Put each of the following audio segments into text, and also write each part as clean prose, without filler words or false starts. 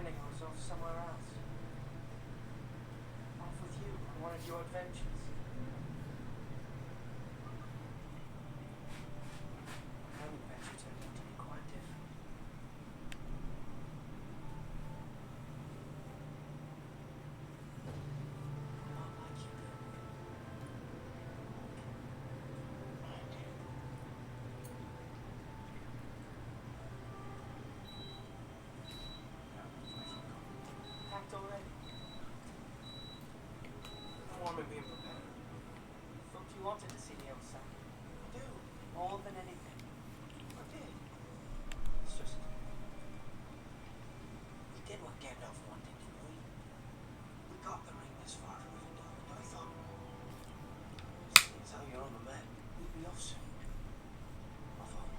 pretending I was off somewhere else. Off with you on one of your adventures. My own adventure turned out to be quite different. Not like you did. Packed already? Warm and being prepared. Thought you wanted to see the outside. I do. More than anything. I did. It's just... We did what Gandalf wanted, didn't we? We got the ring this far from Rivendell, and I thought... Seeing as how you're on the map, we'd be off soon. Off home.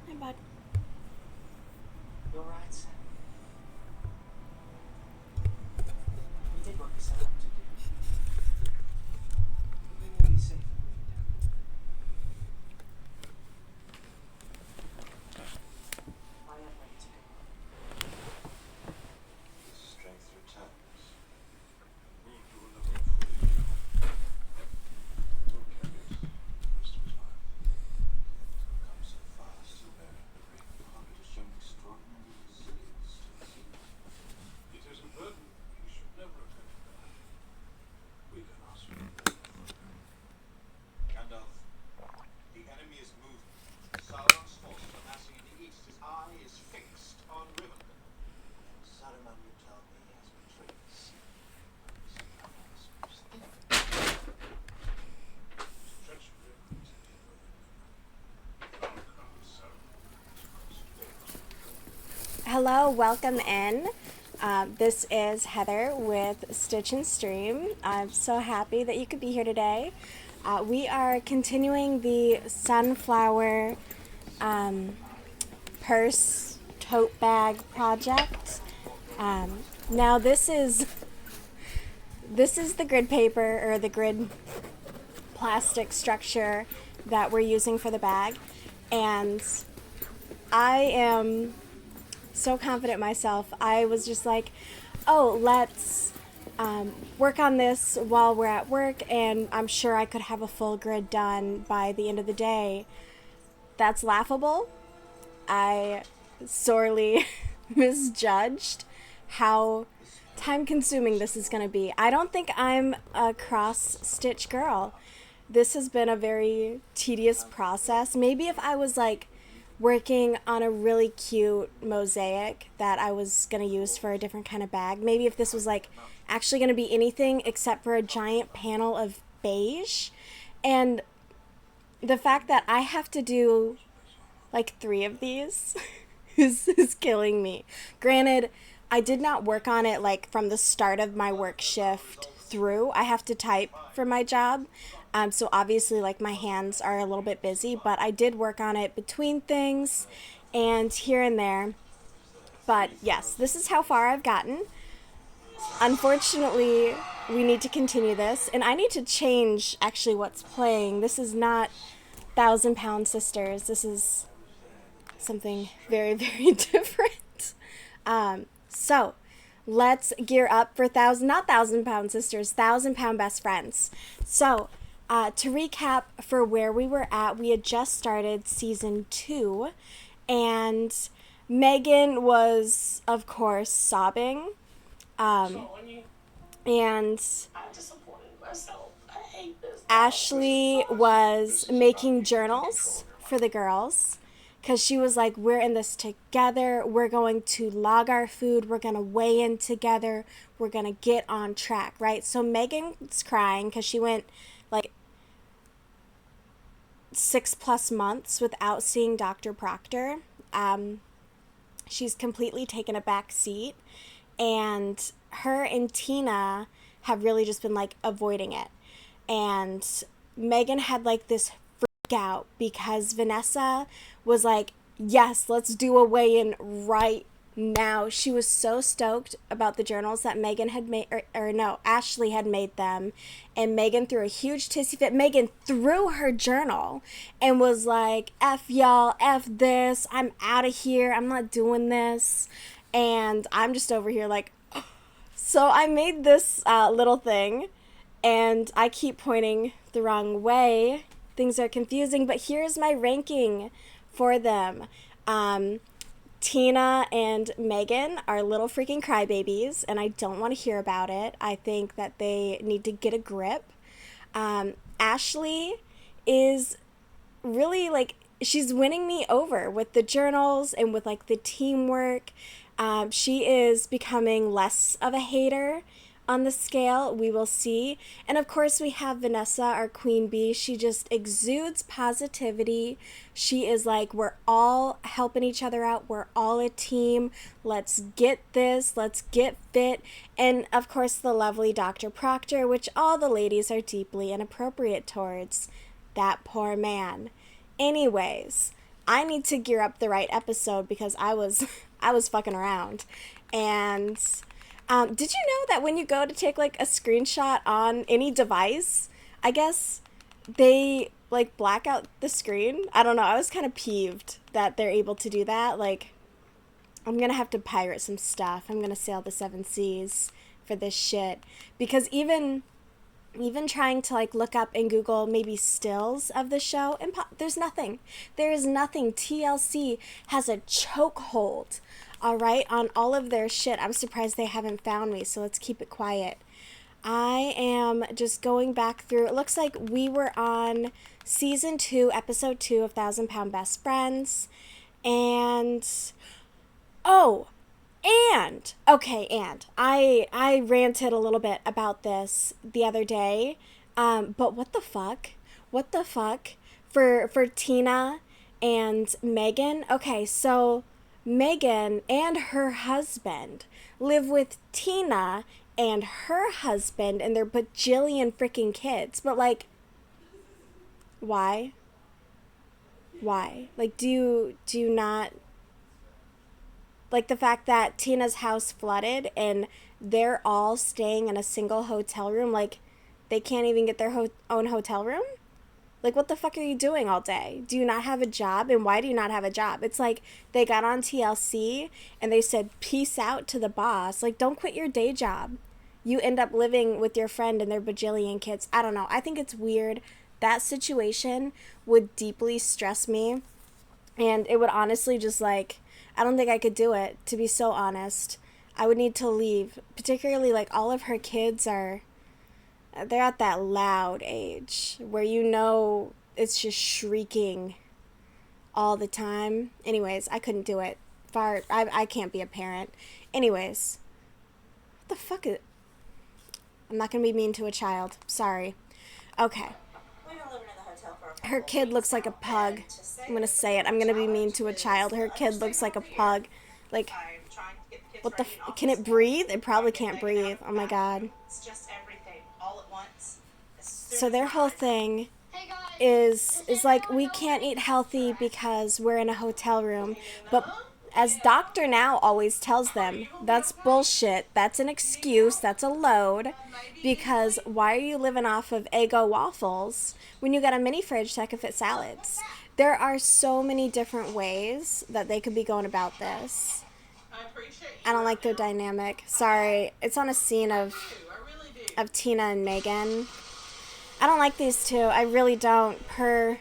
Hey, bud. You're right, Sam. We did what we set out to do. The ring will be safe in Rivendell. I am ready to go. The strength returns. We'll do another for you. We'll carry it the rest of his life. He'll come so fast, he'll bear the ring. It has shown extraordinary resilience to the sea. It is a burden he should never have had to bear. We can ask for it. Gandalf, the enemy is moving. Sauron's forces are massing in the east. His eye is fixed on Rivendell. And Saruman, you tell me, has betrayed the sea. Somehow else moves thick. Stretch rivers in the way. Down comes Saruman. Hello, welcome in. This is Heather with Stitch and Stream. I'm so happy that you could be here today. We are continuing the sunflower purse tote bag project. Now this is the grid paper or the grid plastic structure that we're using for the bag, and I am so confident myself. I was just like, oh, let's work on this while we're at work, and I'm sure I could have a full grid done by the end of the day. That's laughable. I sorely misjudged how time consuming this is going to be. I don't think I'm a cross stitch girl. This has been a very tedious process. Maybe if I was like working on a really cute mosaic that I was going to use for a different kind of bag, maybe if this was like actually going to be anything except for a giant panel of beige, and the fact that I have to do like 3 of these is killing me. Granted, I did not work on it like from the start of my work shift through. I have to type for my job. So obviously like my hands are a little bit busy, but I did work on it between things and here and there. But yes, this is how far I've gotten. Unfortunately, we need to continue this, and I need to change actually what's playing. This is not Thousand Pound Sisters. This is something very, very different. So let's gear up for not Thousand Pound Sisters, Thousand Pound Best Friends. So to recap for where we were at, we had just started season 2, and Megan was, of course, sobbing. And Ashley was making journals for the girls because she was like, we're in this together. We're going to log our food. We're going to weigh in together. We're going to get on track, right? So Megan's crying because she went like 6+ months without seeing Dr. Proctor. She's completely taken a back seat, and her and Tina have really just been like avoiding it. And Megan had like this freak out because Vanessa was like, yes, let's do a weigh-in right Now, she was so stoked about the journals that Megan had made, or no, Ashley had made them, and Megan threw a huge tissy fit. Megan threw her journal and was like, F y'all, F this, I'm out of here, I'm not doing this. And I'm just over here like, so I made this little thing, and I keep pointing the wrong way. Things are confusing, but here's my ranking for them. Tina and Megan are little freaking crybabies, and I don't want to hear about it. I think that they need to get a grip. Ashley is really like, she's winning me over with the journals and with like the teamwork. She is becoming less of a hater on the scale. We will see. And of course we have Vanessa, our queen bee. She just exudes positivity. She is like, we're all helping each other out. We're all a team. Let's get this. Let's get fit. And of course the lovely Dr. Proctor, which all the ladies are deeply inappropriate towards. That poor man. Anyways, I need to gear up the right episode because I was fucking around. And did you know that when you go to take like a screenshot on any device, I guess they like black out the screen? I don't know. I was kind of peeved that they're able to do that. Like, I'm going to have to pirate some stuff. I'm going to sail the 7 seas for this shit. Because even trying to like look up in Google maybe stills of the show, there's nothing. There is nothing. TLC has a chokehold, all right, on all of their shit. I'm surprised they haven't found me, so let's keep it quiet. I am just going back through. It looks like we were on season 2, episode 2 of 1,000 Pound Best Friends. And I ranted a little bit about this the other day, but what the fuck for Tina and Megan. Okay, so Megan and her husband live with Tina and her husband and their bajillion freaking kids, but like, why? Like, do you not like the fact that Tina's house flooded and they're all staying in a single hotel room? Like, they can't even get their own hotel room? Like, what the fuck are you doing all day? Do you not have a job? And why do you not have a job? It's like they got on TLC and they said, peace out to the boss. Like, don't quit your day job. You end up living with your friend and their bajillion kids. I don't know. I think it's weird. That situation would deeply stress me. And it would honestly just like, I don't think I could do it, to be so honest. I would need to leave. Particularly, like, all of her kids they're at that loud age where you know it's just shrieking all the time. Anyways, I couldn't do it. I can't be a parent. Anyways, what the fuck is... I'm not going to be mean to a child. Sorry. Okay. Her kid looks like a pug. I'm going to say it. I'm going to be mean to a child. Her kid looks like a pug. Like, what the... Can it breathe? It probably can't breathe. Oh my god. So their whole thing is like, we can't eat healthy because we're in a hotel room. But as Dr. Now always tells them, that's bullshit. That's an excuse. That's a load. Because why are you living off of Eggo waffles when you got a mini fridge that can fit salads? There are so many different ways that they could be going about this. I don't like their dynamic. Sorry. It's on a scene of Tina and Megan. I don't like these two. I really don't. Per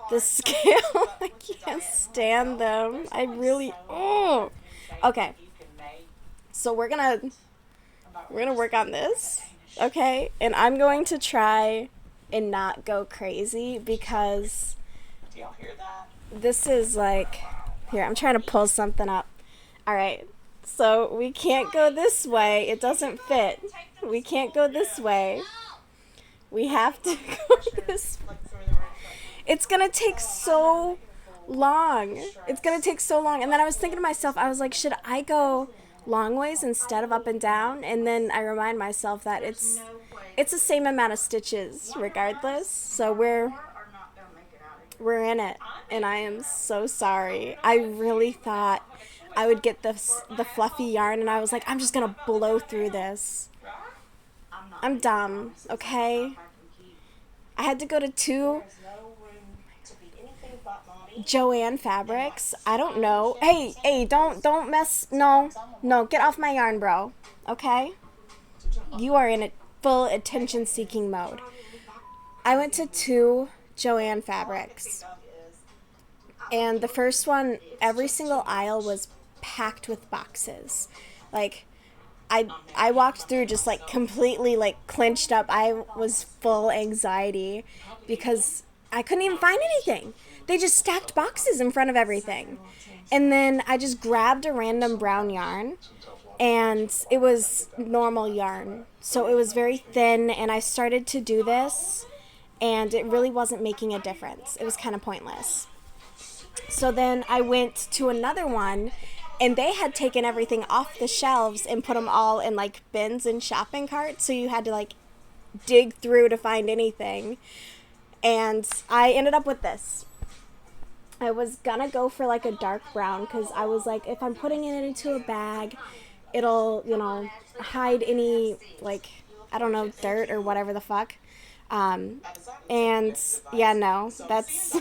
the scale, I can't stand them. I really... Oh. Okay. So we're gonna work on this. Okay? And I'm going to try and not go crazy because... Do y'all hear that? This is like... Here, I'm trying to pull something up. Alright. So we can't go this way. It doesn't fit. We can't go this way. We have to go this way. It's going to take so long. It's going to take so long. And then I was thinking to myself, I was like, should I go long ways instead of up and down? And then I remind myself that it's the same amount of stitches regardless. So we're in it. And I am so sorry. I really thought I would get the fluffy yarn, and I was like, I'm just gonna blow through this. I'm dumb, okay? I had to go to 2 Joanne fabrics. I don't know. Hey, don't mess. No, get off my yarn, bro. Okay? You are in a full attention-seeking mode. I went to 2 Joanne fabrics, and the first one, every single aisle was packed with boxes. Like, I walked through just like completely like clenched up. I was full anxiety because I couldn't even find anything. They just stacked boxes in front of everything. And then I just grabbed a random brown yarn, and it was normal yarn. So it was very thin, and I started to do this, and it really wasn't making a difference. It was kind of pointless. So then I went to another one, and they had taken everything off the shelves and put them all in like bins and shopping carts. So you had to like dig through to find anything. And I ended up with this. I was gonna go for like a dark brown because I was like, if I'm putting it into a bag, it'll, hide any, like, I don't know, dirt or whatever the fuck. And yeah, no, that's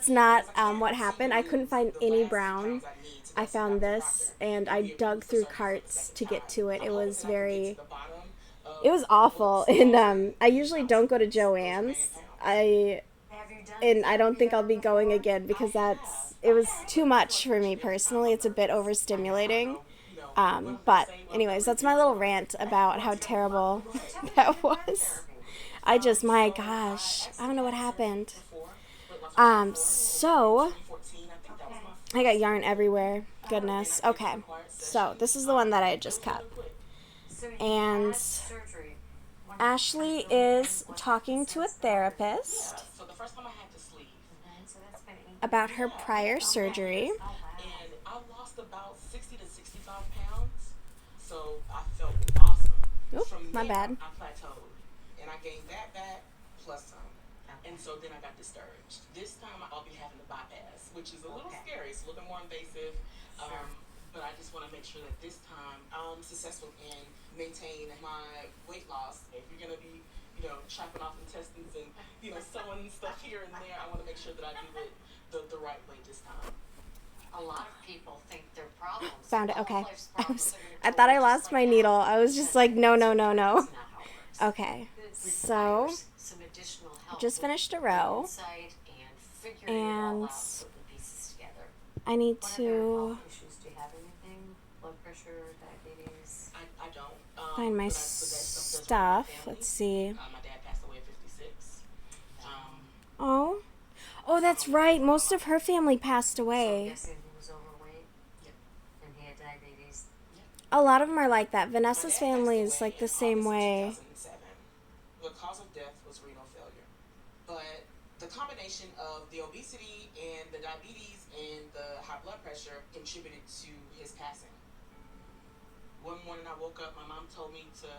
not what happened. I couldn't find any brown. I found this, and I dug through carts to get to it. It was awful. And I usually don't go to Joann's. And I don't think I'll be going again because it was too much for me personally. It's a bit overstimulating. But anyways, that's my little rant about how terrible that was. My gosh, I don't know what happened. So I got yarn everywhere. Goodness. Okay. So this is the one that I had just cut. And Ashley is talking to a therapist about her prior surgery. And I lost about 60 to 65 pounds, so I felt awesome. Oop, From my there, bad. I plateaued, and I gained that back plus some. And so then I got discouraged. This time I'll be having the bypass, which is a little scary. It's a little bit more invasive. But I just want to make sure that this time I'm successful and maintain my weight loss. If you're going to be, chopping off intestines and, sewing stuff here and there, I want to make sure that I do it the right way this time. A lot of people think their problems. Found it. Okay. I thought I lost my needle. I was just like, no. Okay. So just finished a row, and I need to I don't. find my stuff. Let's see. My dad passed away at 56. Oh, that's right. Most of her family passed away. A lot of them are like that. Vanessa's family is like the same way. The cause of death was renal failure. But the combination of the obesity and the diabetes and the high blood pressure contributed to his passing. One morning I woke up, my mom told me to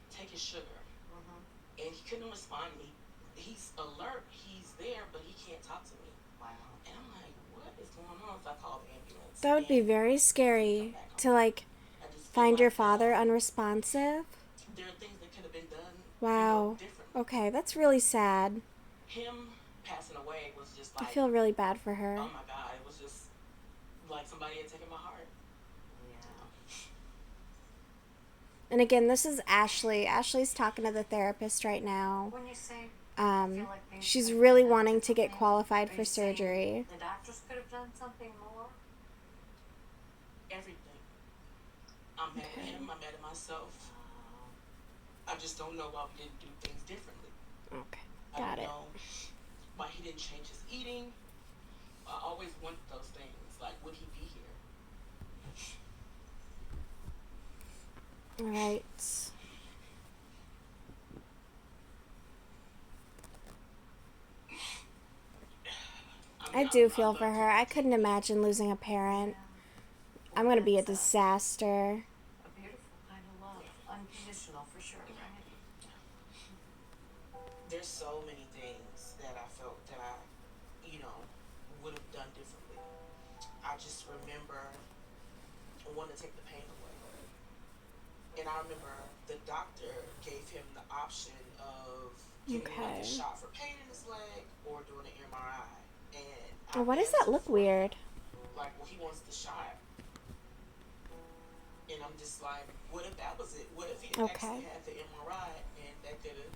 take his sugar. And he couldn't respond to me. He's alert, he's there, but he can't talk to me. Wow. And I'm like, what is going on? So I called the ambulance. That would be very scary to like find your father unresponsive. There are things that could have been done. Wow. Differently. Okay, that's really sad. Him passing away was just like, I feel really bad for her. oh my God, it was just like somebody had taken my heart. And again, this is Ashley. Ashley's talking to the therapist right now. When you say, She's really wanting to get qualified for surgery. the doctors could have done something more. Everything. I'm mad at him, I'm mad at myself. I just don't know why we didn't do things differently. Okay, I got don't it. know why he didn't change his eating. I always wanted those things. Like, would he be here? All right. I do feel for her. I couldn't imagine losing a parent. I'm going to be a disaster. A beautiful kind of love. Unconditional for sure, right? There's so many things that I felt that I, would have done differently. I I just remember wanting to take the pain away. And I remember the doctor gave him the option of getting another shot for pain in his leg or doing an MRI. And Oh, why does that look weird? Like, well, he wants the shot. And I'm just like, what if that was it? What if he actually had the MRI and that could have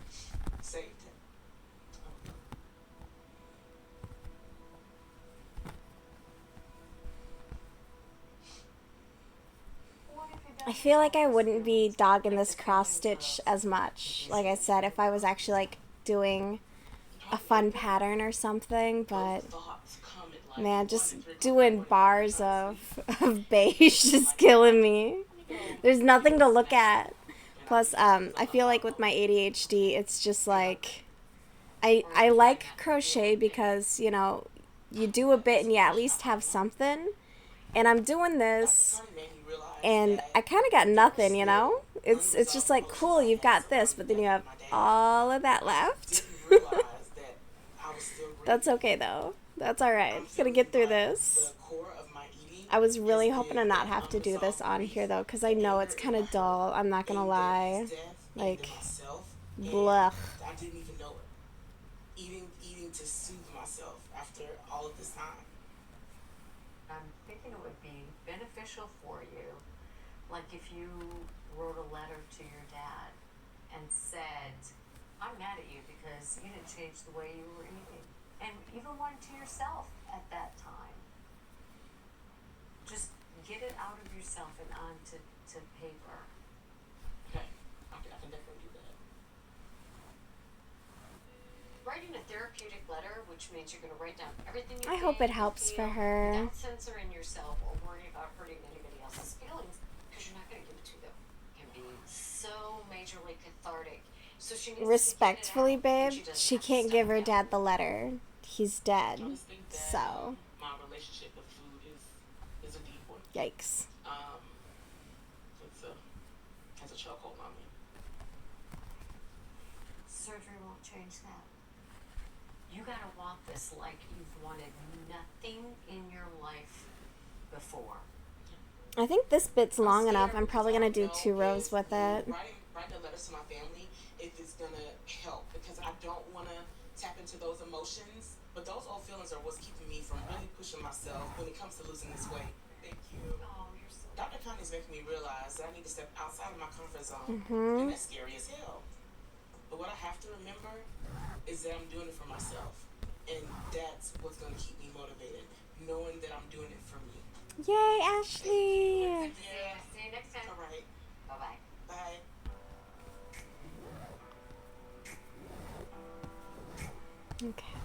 saved him? I feel like I wouldn't be dogging this cross stitch as much, like I said, if I was actually like doing a fun pattern or something, but man, just doing bars of beige is killing me. There's nothing to look at. Plus, I feel like with my ADHD, it's just like, I like crochet because, you know, you do a bit and you at least have something. And I'm doing this, and I kind of got nothing, you know? It's just like, cool, you've got this, but then you have all of that left. That's okay, though. That's alright. Gonna get through this. I was really hoping to not have to do this on here, though, because I know it's kind of dull. I'm not gonna lie. Like, blech. I didn't even know it. Eating to soothe myself after all of this time. I'm thinking it would be beneficial for you, like if you wrote a letter to your dad and said, I'm mad at you because you didn't change the way you were eating. And even one to yourself at that time. Just get it out of yourself and onto paper. Okay, I can definitely do that. Writing a therapeutic letter, which means you're going to write down everything you I hope it helps for her. without censoring yourself or worrying about hurting anybody else's feelings, because you're not going to give it to them, can be so majorly cathartic. So she needs Respectfully, to get it out, babe, she can't give her dad the letter. He's dead. So, My relationship with food is a deep one. yikes. Has a chokehold on me. Surgery won't change that. You gotta want this like you've wanted nothing in your life before. I think this bit's long enough. I'm probably going to do 2 rows with it. Writing letters to my family, if it's going to help, because I don't want to tap into those emotions, but those old feelings are what's keeping me from really pushing myself when it comes to losing this weight. Thank you. Oh, you're so Dr. Connie's making me realize that I need to step outside of my comfort zone, and that's scary as hell. But what I have to remember is that I'm doing it for myself, and that's what's going to keep me motivated, knowing that I'm doing it for me. Yay, Ashley! yeah. See you next time. All right. Bye-bye. Bye. Okay.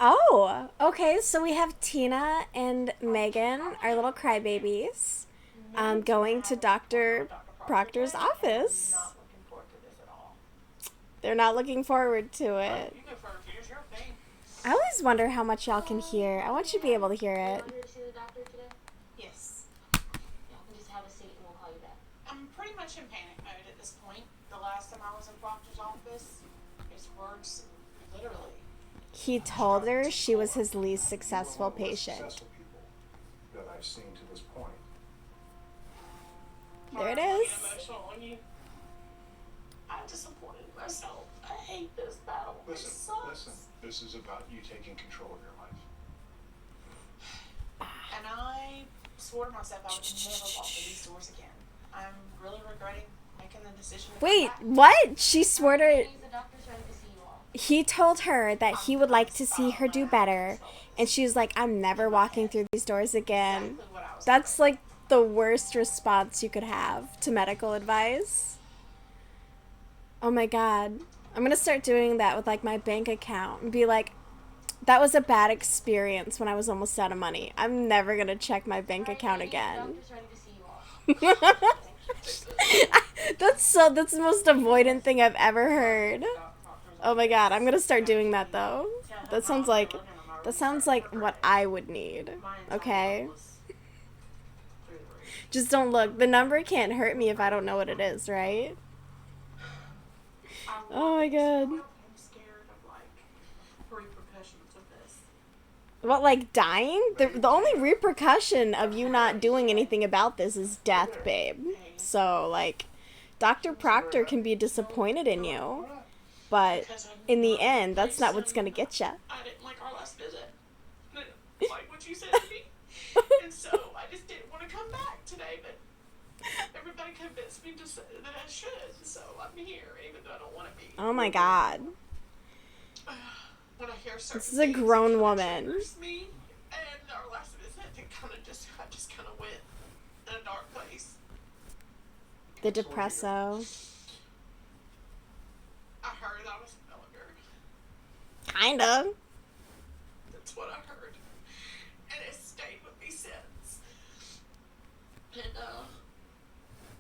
Oh, okay, so we have Tina and Megan, our little crybabies, going to Dr. Proctor's office. Not looking forward to this at all. They're not looking forward to it. You go first. Here's your thing. I always wonder how much y'all can hear. I want you to be able to hear it. Want her to see the doctor today? Yes. Y'all can just have a seat and we'll call you back. I'm pretty much in panic mode at this point. The last time I was in Proctor's office, his words literally. He told her she was his least successful One of the most patient. successful people that I've seen to this point. There it Hard to is. get emotional when you. I'm disappointed in myself. I hate this battle. It Listen, sucks. this is about you taking control of your life. And I swore to myself I would never walk through these doors again. I'm really regretting making the decision to come Wait, back. what? She swore to... The doctor's ready to see you all. He told her that he would like to see her do better, and she was like, I'm never walking through these doors again. Exactly what I was That's like the worst response you could have to medical advice. Oh my god. I'm gonna start doing that with like my bank account and be like, that was a bad experience when I was almost out of money. I'm never gonna check my bank account The again. doctor's ready to see you all. That's the most avoidant thing I've ever heard. Oh my god, I'm gonna start doing that though. That sounds like what I would need. Okay? Just don't look. The number can't hurt me if I don't know what it is, right? Oh my god. I'm scared What, like dying? The only repercussion of you not doing anything about this is death, babe. So, like, Dr. Proctor can be disappointed in you, but in the end, that's not what's gonna get you. I didn't like our last visit. I didn't like what you said to me. And so I just didn't want to come back today, but everybody convinced me to say that I should. So I'm here, even though I don't want to be. Oh my god. When I hear certain This is a things, grown it kinda woman. triggers me. And our last visit, I just kind of went in a dark place. The depresso. I heard I was a villager. Kinda. That's what I heard. And it stayed with me since. And,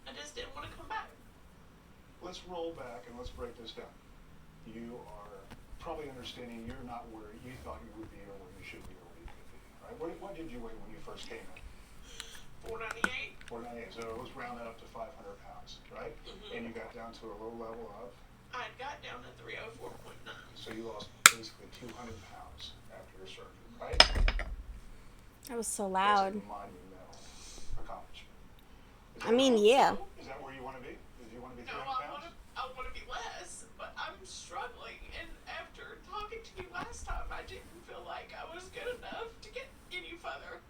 I just didn't want to come back. Let's roll back and let's break this down. You are probably understanding you're not where you thought you would be or where you should be or where you could be, right? What did you weigh when you first came in? 498. 498, so it was rounded up to 500 pounds, right? Mhm. And you got down to a low level of, I got down to 304.9. so you lost basically 200 pounds after your surgery, right? That was so That's loud. a monumental accomplishment. I mean, yeah. Is that where you want to be? Do you want to be No, 300 pounds? I want to be less, but I'm struggling. And after talking to you last time, I didn't feel like I was good enough to get any further.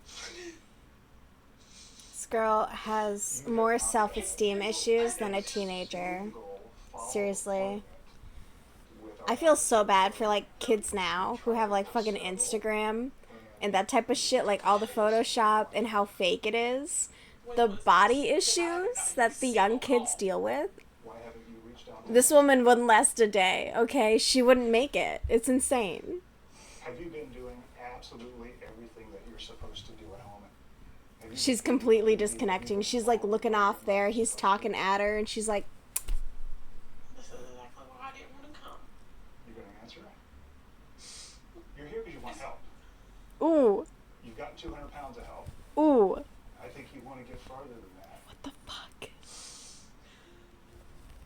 This girl has more self-esteem issues than a teenager. Seriously. I feel so bad for, like, kids now who have, like, fucking Instagram and that type of shit, like, all the Photoshop and how fake it is. The body issues that the young kids deal with. Why haven't you reached out to This woman wouldn't last a day, okay? She wouldn't make it. It's insane. Have you been doing absolutely everything that you're supposed to do at home? Have you She's been completely doing disconnecting. everything She's, like, looking off there. He's talking at her, and she's like, This is exactly why I didn't want to come. You're going to answer? You're here because you want help. ooh, You've got 200 pounds of help. ooh. I think you want to get farther than that. What the fuck?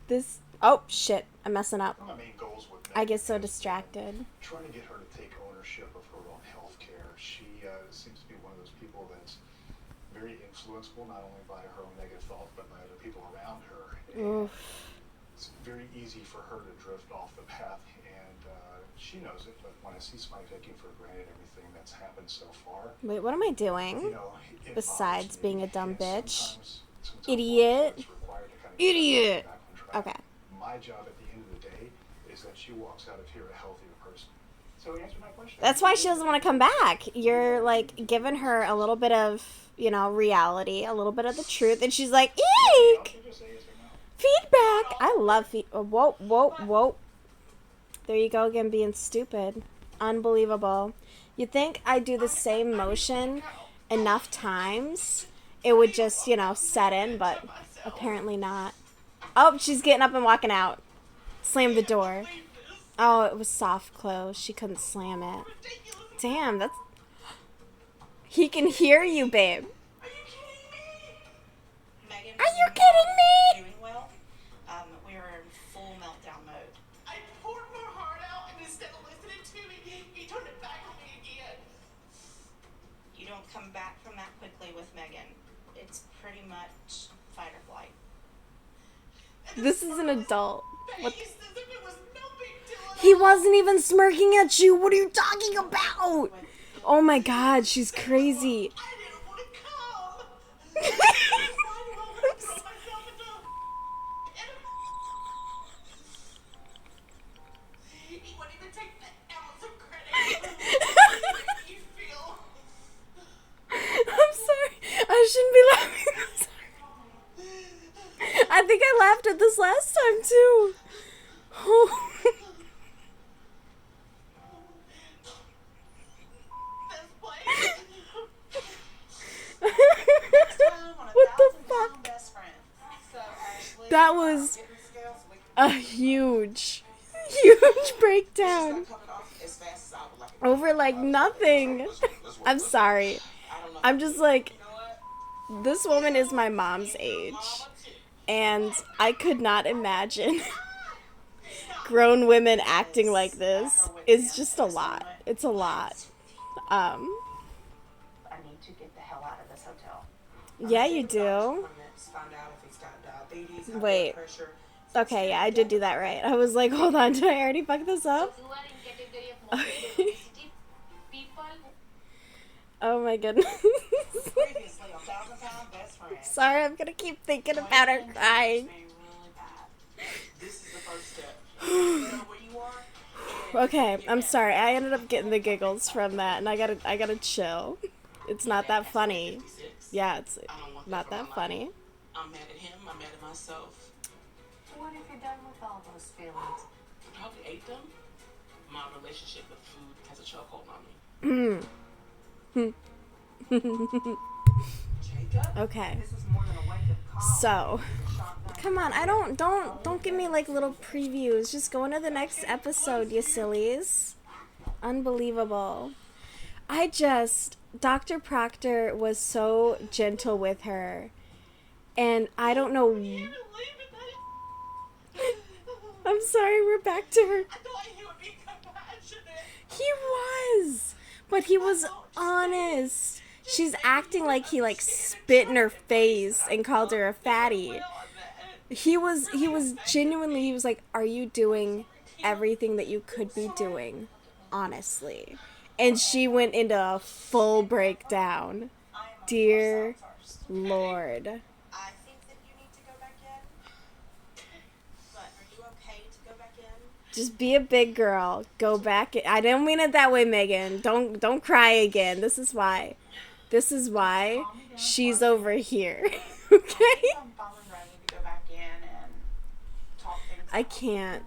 This, oh, shit. I'm messing up. One of my main goals with I Meg get so is distracted. trying to get her to take ownership of her own health care. She seems to be one of those people that's very influenceable, not only by her own negative thoughts, but by other people around her. And it's very easy for her to drift off the path, and she knows it, but when I see somebody taking for granted everything that's happened so far, Wait, what am I you doing? know, it Besides bothers me, being a dumb and bitch. sometimes Idiot. it's required to kind of Idiot. get back on track. Okay. My job at the end of the day is that she walks out of here a healthier person. So answer my question. That's why she doesn't want to come back. You're, like, giving her a little bit of, you know, reality, a little bit of the truth, and she's like, Don't eek! you just say yes or no? Feedback! I love whoa, whoa, whoa. There you go again, being stupid. Unbelievable. You'd think I do the same motion enough times, it would just, you know, set in, but apparently not. Oh, she's getting up and walking out. Slam the door. Oh, it was soft close. She couldn't slam it. Damn, that's... He can hear you, babe. Are you kidding me? Megan, Are you kidding me? doing well? We are in full meltdown mode. I poured my heart out, and instead of listening to me, he turned it back on me again. You don't come back from that quickly with Megan. It's pretty much fight or flight. This is an adult. What? Face as if it was no big deal at He all. wasn't even smirking at you. What are you talking about? Oh my god, she's crazy. I didn't want to come. Why do I want to throw myself into He wouldn't even take the ounce of credit for making you feel. I'm sorry. I shouldn't be laughing. I'm sorry. I think I laughed at this last time too. Oh. This place. What the fuck? Best friend. So Ashley, That was getting the scales, we a huge breakdown not coming off as fast as I would like it. over like nothing. I'm sorry. I don't know. I'm just like, You know what? this woman is my mom's age, and I could not imagine grown women acting like this. Is just a lot. It's a lot. I need to get the hell out of this hotel. Yeah, you do. Find out if he's got diabetes, high Wait. blood pressure. Okay, yeah, I did do that right. I was like, hold on, did I already fuck this up? So if you are in category of morbid obesity, people Oh my goodness. Previously, 1,000-pound best friend. Sorry, I'm gonna keep thinking about her crying. Really bad. This is the first step. You know where you are. Okay, I'm sorry. I ended up getting the giggles from that, and I gotta chill. It's not that funny. Yeah, it's not that funny. I'm mad at him. I'm mad at myself. what have you done with all those feelings? I probably ate them. My relationship with food has a chokehold on me. Jacob? Okay. This is more than a wake-up call. So, come on. Don't give me like little previews. Just go into the next episode, you sillies. Unbelievable. Dr. Proctor was so gentle with her. And I don't know. I'm sorry, we're back to her. I thought he would be compassionate. He was. But he was honest. She's acting like he like spit in her face and called her a fatty. He was genuinely, he was like, are you doing everything that you could be doing? Honestly. And she went into a full breakdown. Dear Lord. I think that you need to go back in. But are you okay to go back in? Just be a big girl. Go back. I didn't mean it that way, Megan. Don't cry again. This is why she's over here. Okay? I'm finally ready to go back in and talk things I out. can't.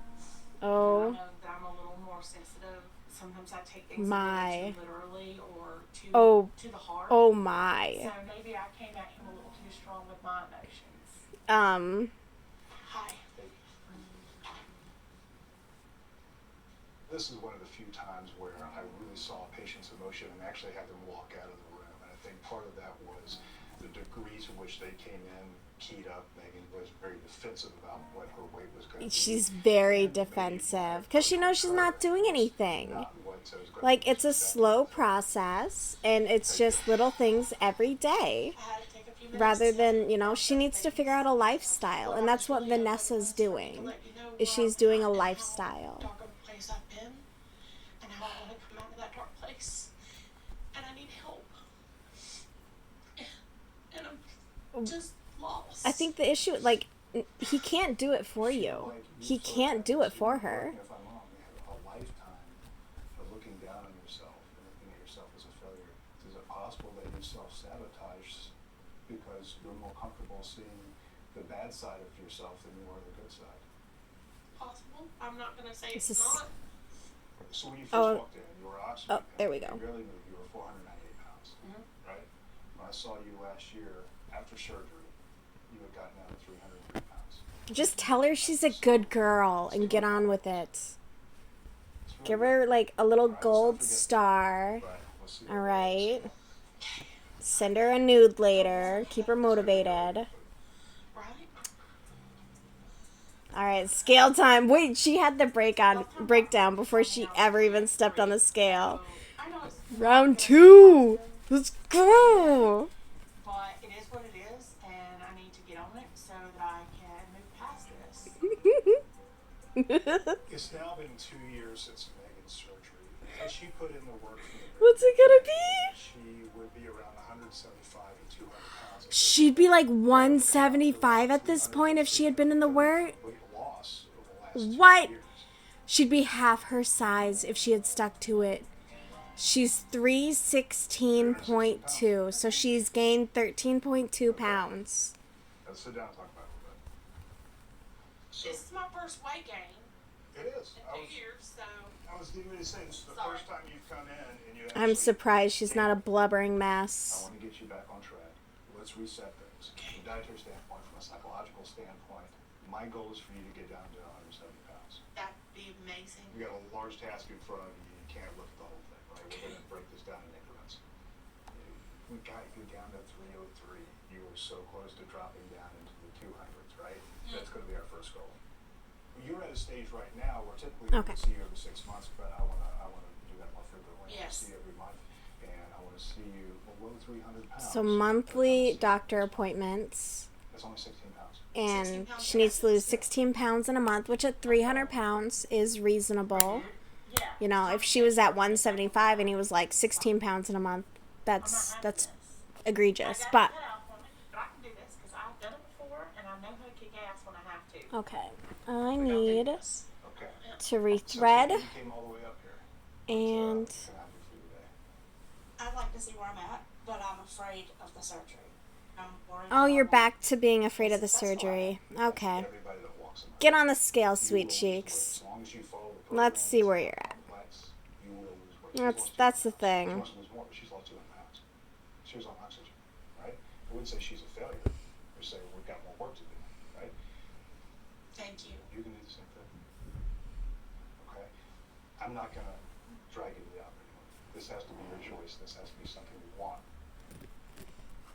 I Oh know that I'm a little more sensitive. Sometimes I take things My. a little too literally or too to the heart. oh my. So maybe I came at him a little too strong with my emotions. Hi. This is one of the few times where I really saw a patient's emotion and actually had them walk out of the room. And I think part of that was the degree to which they came in keyed up. Megan was very defensive about what her weight was going to be. She's very defensive because she knows she's not doing anything. Not what was gonna Like, be it's a successful. slow process, and it's just little things every day. I had to take a few minutes Rather to than, she needs to figure out a lifestyle, and that's what Vanessa's doing. Is she's doing a lifestyle. Dark of a place I've been, and how I want to come out of that dark place, and I need help, and I'm just lost. I think the issue, like, he can't do it for you. He can't do it for her. If I'm wrong, you have a lifetime of looking down on yourself and looking at yourself as a failure. Is it possible that you self-sabotage because you're more comfortable seeing the bad side of yourself than you are the good side? Possible. I'm not gonna say This it's is- not. So when you first Oh. walked in, you were oxygen. there we go. You barely moved. You were 498 pounds, right? When I saw you last year after surgery, you had gotten down to 303 pounds. Just tell her she's a good girl and get on with it. It's really Give her, like, a little Alright, let's not gold forget- star. Right, let's see. Alright. Send her a nude later. Keep her motivated. Right? Alright, scale time. Wait, she had the breakdown before she ever even stepped on the scale. I know it's Round 2! Let's go! but it is what it is, and I need to get on it so that I can move past this. It's now been 2 years since Megan's surgery. Had she put in the work from the What's it gonna be? she would be around 175 and 200 pounds. She'd be like 175 at this point if she had been in the work. Weight loss over the last 2 What? years. She'd be half her size if she had stuck to it. She's 316.2, so she's gained 13.2 pounds. Let's sit down and talk about it a little bit. So, This is my first weight gain it is. in 2 years, so I was getting ready to say, this is the Sorry. first time you've come in and you I'm actually- surprised she's not a blubbering I mess. want to get you back on track. Let's reset things. From a dietary standpoint, from a psychological standpoint, my goal is for you to get down to 170 pounds. that'd be amazing. We got a large task in front of you. You can't look at the whole thing, right? We're going to break this down in increments. We got you down to 303. You were so close to dropping down into the 200s, right? That's going to be our first goal. You're at a stage right now where typically we Okay. can see you every 6 months, but I want to do that more frequently. I wanna Yes. see you every month. and I want to see you below 300 pounds. So monthly doctor appointments, That's only 16 pounds. and 16 pounds she needs to lose is- 16 pounds in a month, which at 300 pounds is reasonable. Yeah. You know, if she was at 175 and he was like 16 pounds in a month, that's egregious. But I can do this because I've done it before and I know how to kick ass when I have to. okay, I need Okay. to Since rethread you came all the way up here, and what's gonna happen for you today? I'd like to see where I'm at, but I'm afraid of the surgery. I'm worried. oh, that I you're won't back to being afraid of the Successful. surgery. Okay, Everybody that walks in my get on the scale, you sweet will lose cheeks. weight. As long as you follow the Let's see programs where you're at. complex, you will lose weight. She's lost That's the 200 pounds. thing. She wants to lose more, but she's lost 200 pounds. She was on oxygen, right? I wouldn't say she's a failure. I say we've got more work to do, right? Thank you. You can do the same thing. Okay? I'm not gonna drag you to the operating room. This has to be your choice. This has to be something you want.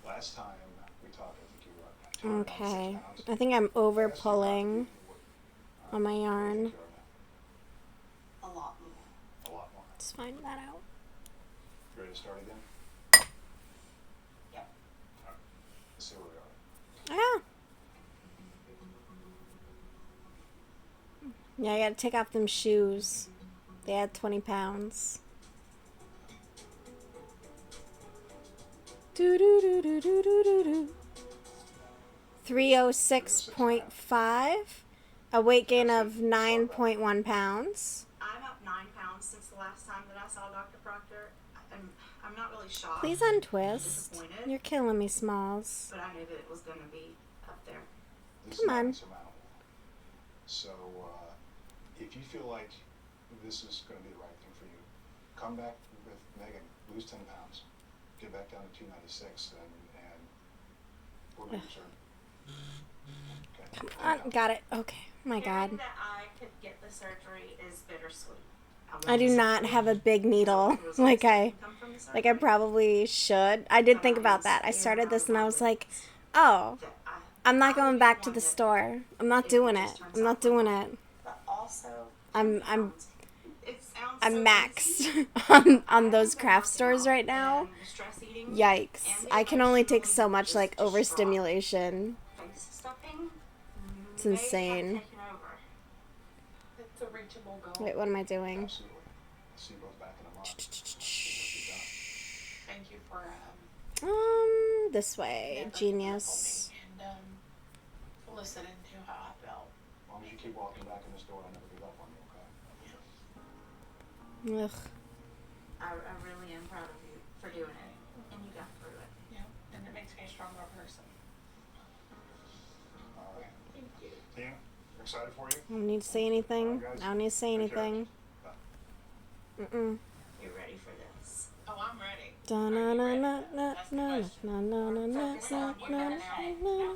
Last time we talked, I think you were at 296 Okay, pounds. I think I'm over That's about pulling what you would. on my yarn. What do you think you are A lot more. now? A lot more. Let's find that out. You ready to start again? Yep. All right. Let's see where we are. Ah. Yeah, I gotta take off them shoes. They had 20 pounds. Do do do do do do do do. 306.5. A weight gain of 9.1 pounds. I'm up 9 pounds since the last time that I saw Dr. Proctor. I'm not really shocked. Please untwist. Disappointed. You're killing me, Smalls. But I knew that it was going to be up there. This Come is not on. insurmountable. So, if you feel like this is going to be the right thing for you, come back with Megan, lose 10 pounds, get back down to 296, and we're going to return. Okay. Got it. Okay. My God. Hearing that I could get the surgery is bittersweet. I do not have a big needle like I probably should. I did think about that. I started this and I was like, oh, I'm not going back to the store. I'm not doing it. I'm not doing it. But also, I'm it sounds so maxed easy. on those craft stores right now. And the stress eating, Yikes. and the I can only take emotional so much like just overstimulation. face stuffing It's may have insane. taken over. It's a reachable goal. Wait, what am I doing? Absolutely. I'll see you both back in a month. Thank you for This way. never Genius. and listening to how I felt. As long as you keep walking back in this door, I'll never give up on you, okay? Ugh. I really am proud of you for doing it, and you got through it. Yeah, and it makes me a stronger person. All right. Thank you. Tina, we're excited for you. I don't need to say anything. I don't need to say Take care. anything. Bye. Mm-mm. You're ready for this. Oh, I'm ready. Da na na na na na na na na na Focus on you na better na now. na. Girl,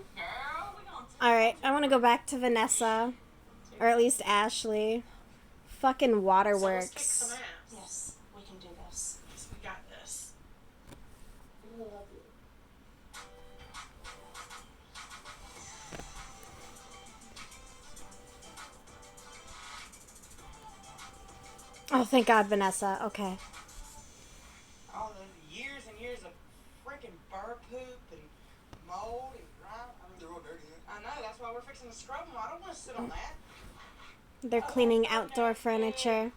we gonna All right, I want to go back to Vanessa, or at least Ashley. Fucking So let's kick waterworks. some ass. Yes, we can do this. Yes, we got this. We love you. Oh, thank God, Vanessa. Okay. All the years and years of freaking bird poop and mold and grime. I mean, They're all dirty. I know, that's why we're fixing to scrub them. I don't want to sit on that. They're cleaning outdoor furniture.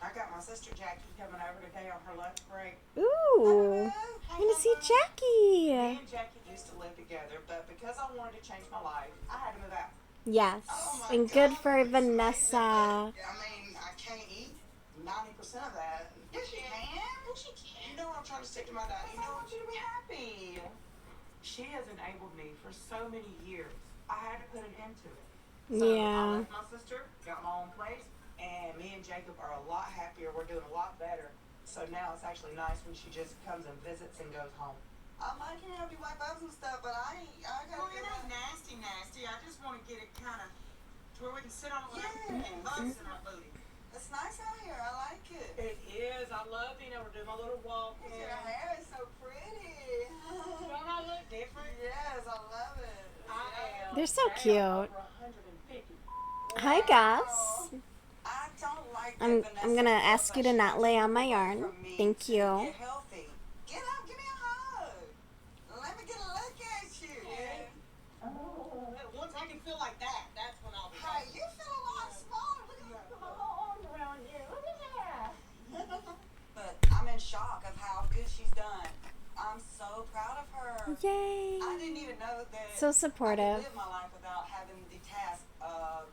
I got my sister Jackie coming over today on her lunch break. Ooh. I'm gonna see Me Jackie. and Jackie used to live together, but because I wanted to change my life, I had to move out. Yes. Oh my And good God, for it's amazing, Vanessa. but, I mean, I can't eat 90% of that. Yes, you can. Yes, you can. You know I'm trying to stick to my diet. You know I want you to be happy. She has enabled me for so many years. I had to put an end to it. So I Yeah. left my sister, got my own place, and me and Jacob are a lot happier. We're doing a lot better. So now it's actually nice when she just comes and visits and goes home. I can help you wipe up some stuff, but I gotta Well, get it ain't nasty. I just want to get it kind of to where we can sit on it without Yes. getting bugs in our booty. It's nice out here. I like it. It is. I love being able to do my little walk. Your hair is so pretty. Don't I look different? Yes, I love it. I am. They're so now cute. over 150. Hi, Gus. I don't like I'm gonna ask you to not lay on my yarn. Thank you. Get healthy. done. I'm so proud of her. Yay. I didn't even know that So I supportive. could live my life without having the task of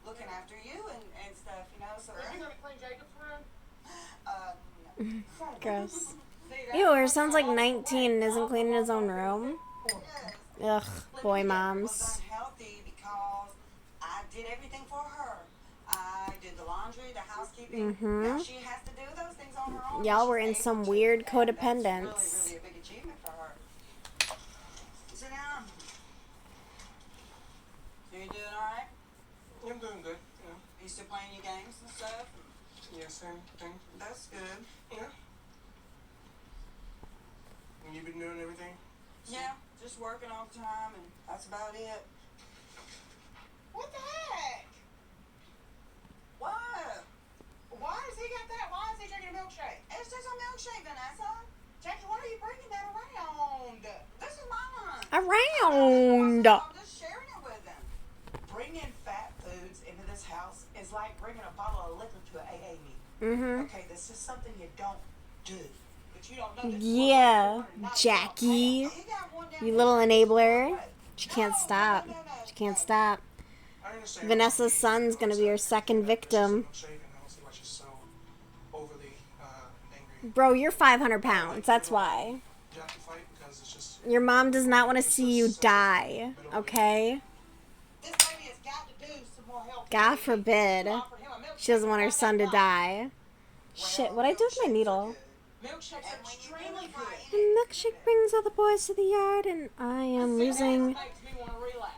looking after you and stuff, you know. So Are you gonna clean Jacob's room? no. Gross. Ew, her son's like 19 and isn't cleaning his own room. Yes. Ugh, boy Was moms. unhealthy because I did everything for her. I did the laundry, the housekeeping. Now she has to do those things on her own. Y'all She's were in able some to, weird and codependence. That's really a big achievement for her. Sit down. So you doing all right? I'm doing good, you know. Are you still playing your games and stuff? Yeah, same thing. That's good. Yeah. And you've been doing everything? Yeah, just working all the time, and that's about it. What the heck? What? Why has he got that? Why is he drinking a milkshake? It's just a milkshake, Vanessa. Jackie, why are you bringing that around? This is my lunch. Around. I'm just sharing it with him. Bringing fat foods into this house is like bringing a bottle of liquor to an AA meeting. Mm-hmm. Okay, this is something you don't do. But you don't know this. Yeah, Jackie. He got one down You there. little enabler. She can't No, stop. no, no, no, She can't no. stop. I understand. Vanessa's son's gonna be her second victim. I don't see why she's so overly angry. Bro, you're 500 pounds. That's why. You have to fight because it's just. Your mom does not want to see you die. Okay? This lady has got to do some more help. God forbid. Offered him a milkshake She doesn't want her about son to that die. Shit, what'd I do with my needle? Milkshakes are extremely good. The milkshake brings all the boys to the yard, and I am losing. Makes me want to relapse.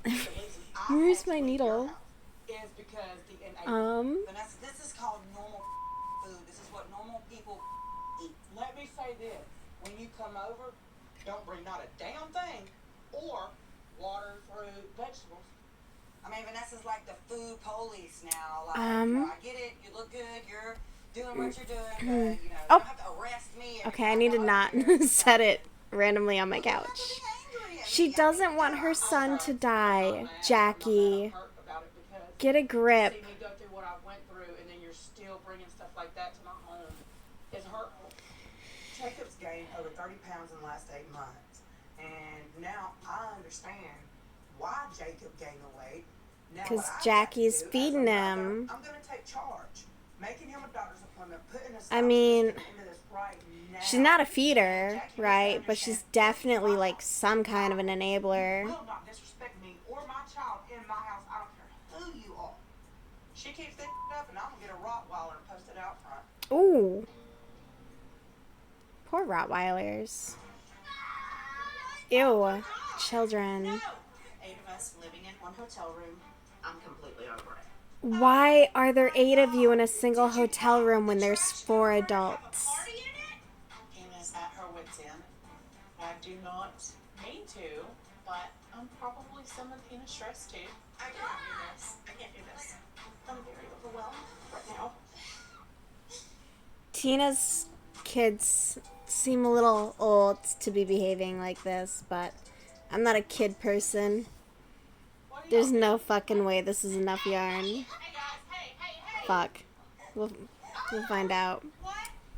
The reason I Where's had to my leave needle? your house is because the enabler. Vanessa, this is called normal food. This is what normal people eat. Let me say this: when you come over, don't bring not a damn thing, or water, fruit, vegetables. I mean, Vanessa's like the food police now. Like, you know, I get it. You look good. You're doing what you're doing. But, you know, you Oh. don't have to arrest me. every Okay, I time need to go not over here. set it randomly on my You don't have to couch. be angry at She me. doesn't want her son to die, Jackie. Get a grip. See me go through what I went through, and then you're still bringing stuff like that to my home. It's hurtful. Jacob's gained over 30 pounds in the last 8 months. And now I understand why Jacob gained the weight. Now 'Cause what I got to Jackie's do as a feeding mother, him. I'm going to take charge. Making him a doctor's appointment, putting a I mean, into this right now. she's not a feeder, Jackie right? needs to But she's understand definitely this is like my some kind of an house. enabler. You will not disrespect me or my child in my house. I don't care who you are. She keeps this up, and I'm going to get a Rottweiler and post it out front. Ooh. Poor Rottweilers. Ew. Children. 8 of us living in one hotel room. I'm completely over it. Why are there 8 of you in a single hotel room when there's 4 adults? Party in it? Anna's at her wit's end. I do not mean to, but I'm probably some of Anna's stress too. I can't do this. I can't do this. I'm very overwhelmed right now. Tina's kids seem a little old to be behaving like this, but I'm not a kid person. There's no fucking way this is enough yarn. Hey guys, hey. Fuck. We'll find out. What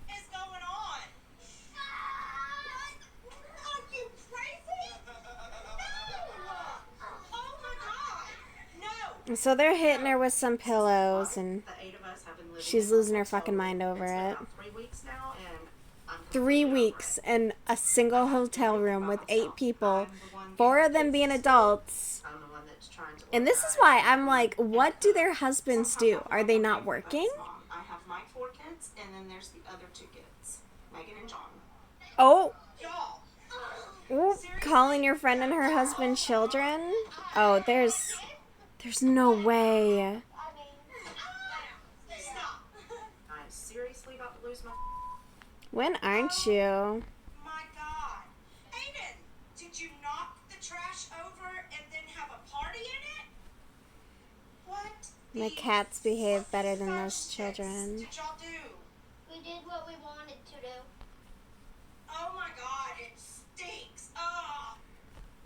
is going on? Are you crazy? No! Oh my god! No! So they're hitting her with some pillows, and The 8 of us have been living she's in losing her one hotel fucking mind room. over It's been it. about 3 weeks now, and I'm 3 completely over weeks it. in a single hotel room with 8 people, 4 of them being adults. I'm the one that's trying to And this is why I'm like, what do their husbands do? Are they not working? I have my 4 kids, and then there's the other 2 kids, Megan and John. Oh, Y'all! ooh, calling your friend and her husband children? Oh, there's no way. Stop! I'm seriously about to lose my... When aren't you? My God! Aiden! Did you knock the trash over and then have a party in it? What? My the cats behave better than those fuck children. Did y'all do? We did what we wanted to do. Oh my God! It stinks! Oh!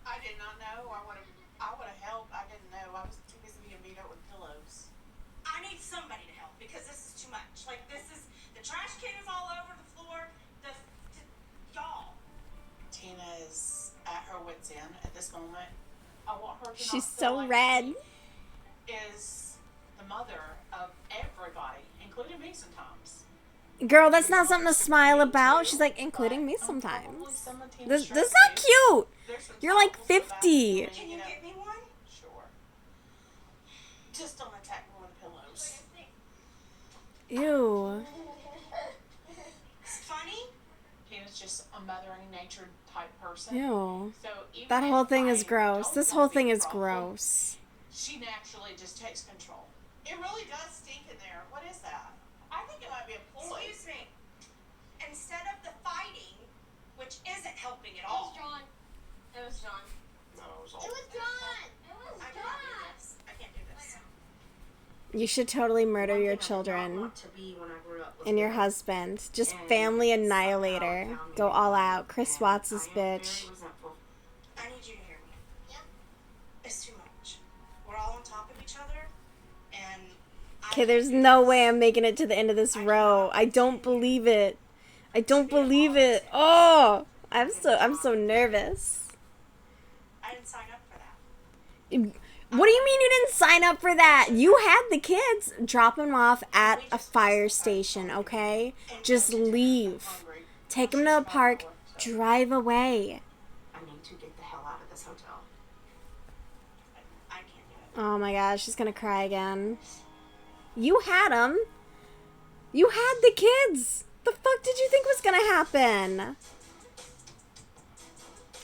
I did not know. I would have helped. I didn't know. I was too busy being beat up with pillows. I need somebody to help because this is too much. Like, this is... The trash can is all over the floor. this moment. I want her to She's not feel so like red. she is the mother of everybody, including me sometimes. Girl, that's not something to smile about. She's like, including me sometimes. This is not cute. You're like 50. Can you get me one? Sure. Just don't attack me with pillows. Ew. It's funny. Tina's just a mothering nature type person. Ew. So even That whole if thing I is gross. don't This wanna whole be thing a is problem, gross. She naturally just takes control. It really does stink in there. What is that? I think it might be a ploy. Excuse me. Instead of the fighting, which isn't helping at It was all. John. It was John. No, it was all. It was John. It was I can't do John. this. I can't do this. You should totally murder One your thing I did not children want to be when I grew up was and your married. husband. Just And family somehow annihilator. it found me Go all anyway, out. Chris and Watts' I am bitch. very resentful. I need you to hear me. Yep. It's too much. We're all on top of each other, and Okay, there's no way I'm making it to the end of this row. I don't believe it. I don't believe it. Oh, I'm so nervous. I didn't sign up for that. What do you mean you didn't sign up for that? You had the kids. Drop them off at a fire station, okay? Just leave. Take them to a park. Drive away. I need to get the hell out of this hotel. I can't do it. Oh my gosh, she's gonna cry again. You had them. You had the kids. The fuck did you think was gonna happen?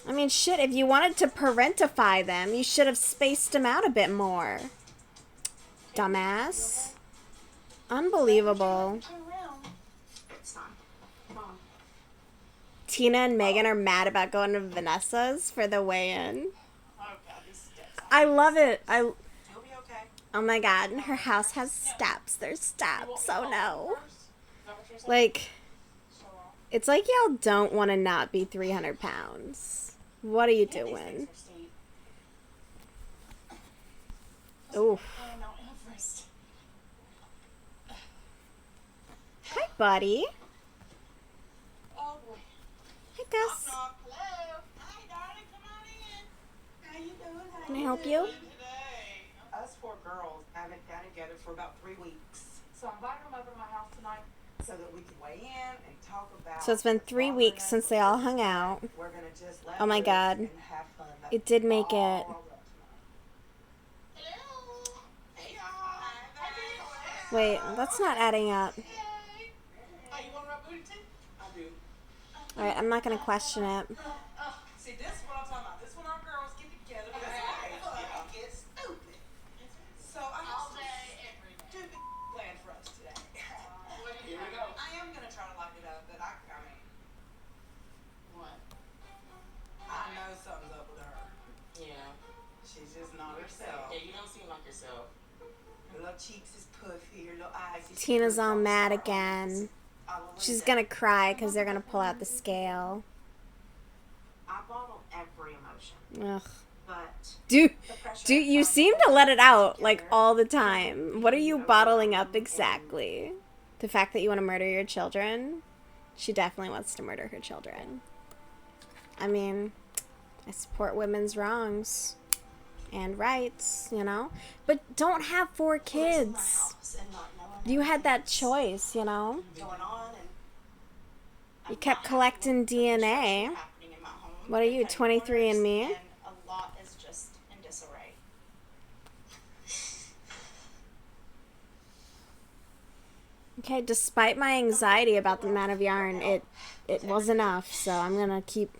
I mean, shit, if you wanted to parentify them, you should have spaced them out a bit more. Dumbass. Unbelievable. Turn around. It's fine. Come on. Tina and Megan are mad about going to Vanessa's for the weigh-in. Oh god, these steps. I love it. You'll be okay. Oh my god, her house has steps. There's steps. Oh no. Like, it's like y'all don't want to not be 300 pounds. What are you doing? Oof. Mount Everest. Hi, buddy. Oh boy. Hi, Gus. Knock. Hello. Hi, darling. Come on in. How you doing? How Can I you help you? doing today? Us four girls haven't got together for about 3 weeks So I invited them over to my house tonight. so that we could weigh in and talk about. So it's been 3 weeks since they all hung out. We're gonna just let Oh my loose God. and have fun. That's It did make all it. I want tonight. Hello. Hey, y'all. Wait, that's not adding up. Hey. Oh, you want to rub booty too? I do. Alright, I'm not gonna question it. See, this is what I'm talking about. This is when our girls get together. This is when it gets stupid. So I have All some day, every day. stupid plan for us today. Here we go. I am gonna try to lighten it up, but I mean, What? I know something's up with her. Yeah. She's just not herself. Yeah, you don't seem like yourself. Her little cheeks is puffy, her little eyes is Tina's puffy. all mad again. She's gonna cry because they're gonna pull out the scale. I bottle every emotion, Ugh. but Dude, The pressure dude, you of seem to let it out, like, all the time. What are you bottling up exactly? The fact that you want to murder your children? She definitely wants to murder her children. I mean, I support women's wrongs and rights, you know? But don't have 4 losing my kids. house and not knowing You had everything that choice, you know? that's going on, and You I'm kept not collecting happy with the DNA. construction happening in my home. What are They're you, cutting 23 and me? corners, and a lot is just in disarray. Okay, despite my anxiety about the amount of yarn, it was enough, so I'm gonna keep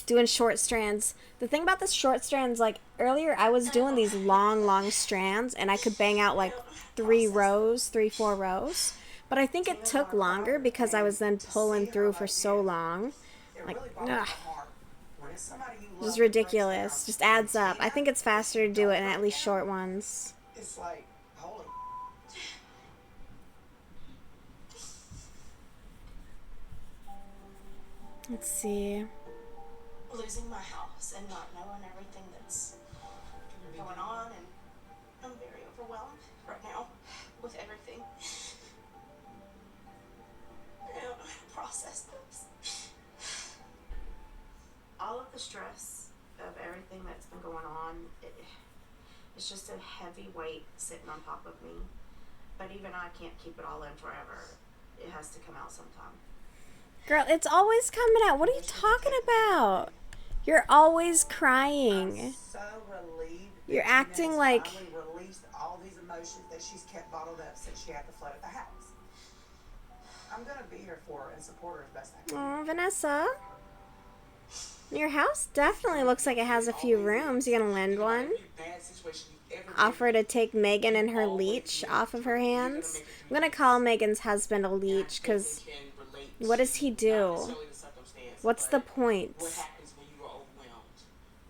doing short strands. The thing about the short strands, like, earlier I was doing these long strands, and I could bang out, like, 4 rows. But I think it took longer because I was then pulling through for so long. It Like, really bothers ugh. my heart when it's somebody you love Just that breaks ridiculous. down. Just adds up. I think it's faster to do it in at least short ones. It's like, holy. Let's see. Losing my house and not knowing everything that's going on, and I'm very overwhelmed right now with everything. I don't know how to process this. all of the stress of everything that's been going on, it's just a heavy weight sitting on top of me. But even I can't keep it all in forever. It has to come out sometime. Girl, it's always coming out. What are you talking about? You're always crying. I'm so relieved. You're that Tina acting has like- finally released all these emotions that she's kept bottled up since she had the flood at the house. I'm gonna be here for her and support her as best I can. Oh, Vanessa. Your house definitely looks like it has a few rooms. You gonna lend one? Offer to take Megan and her leech off of her hands. I'm gonna call Megan's husband a leech because what does he do? What's the point? What happens when you are overwhelmed?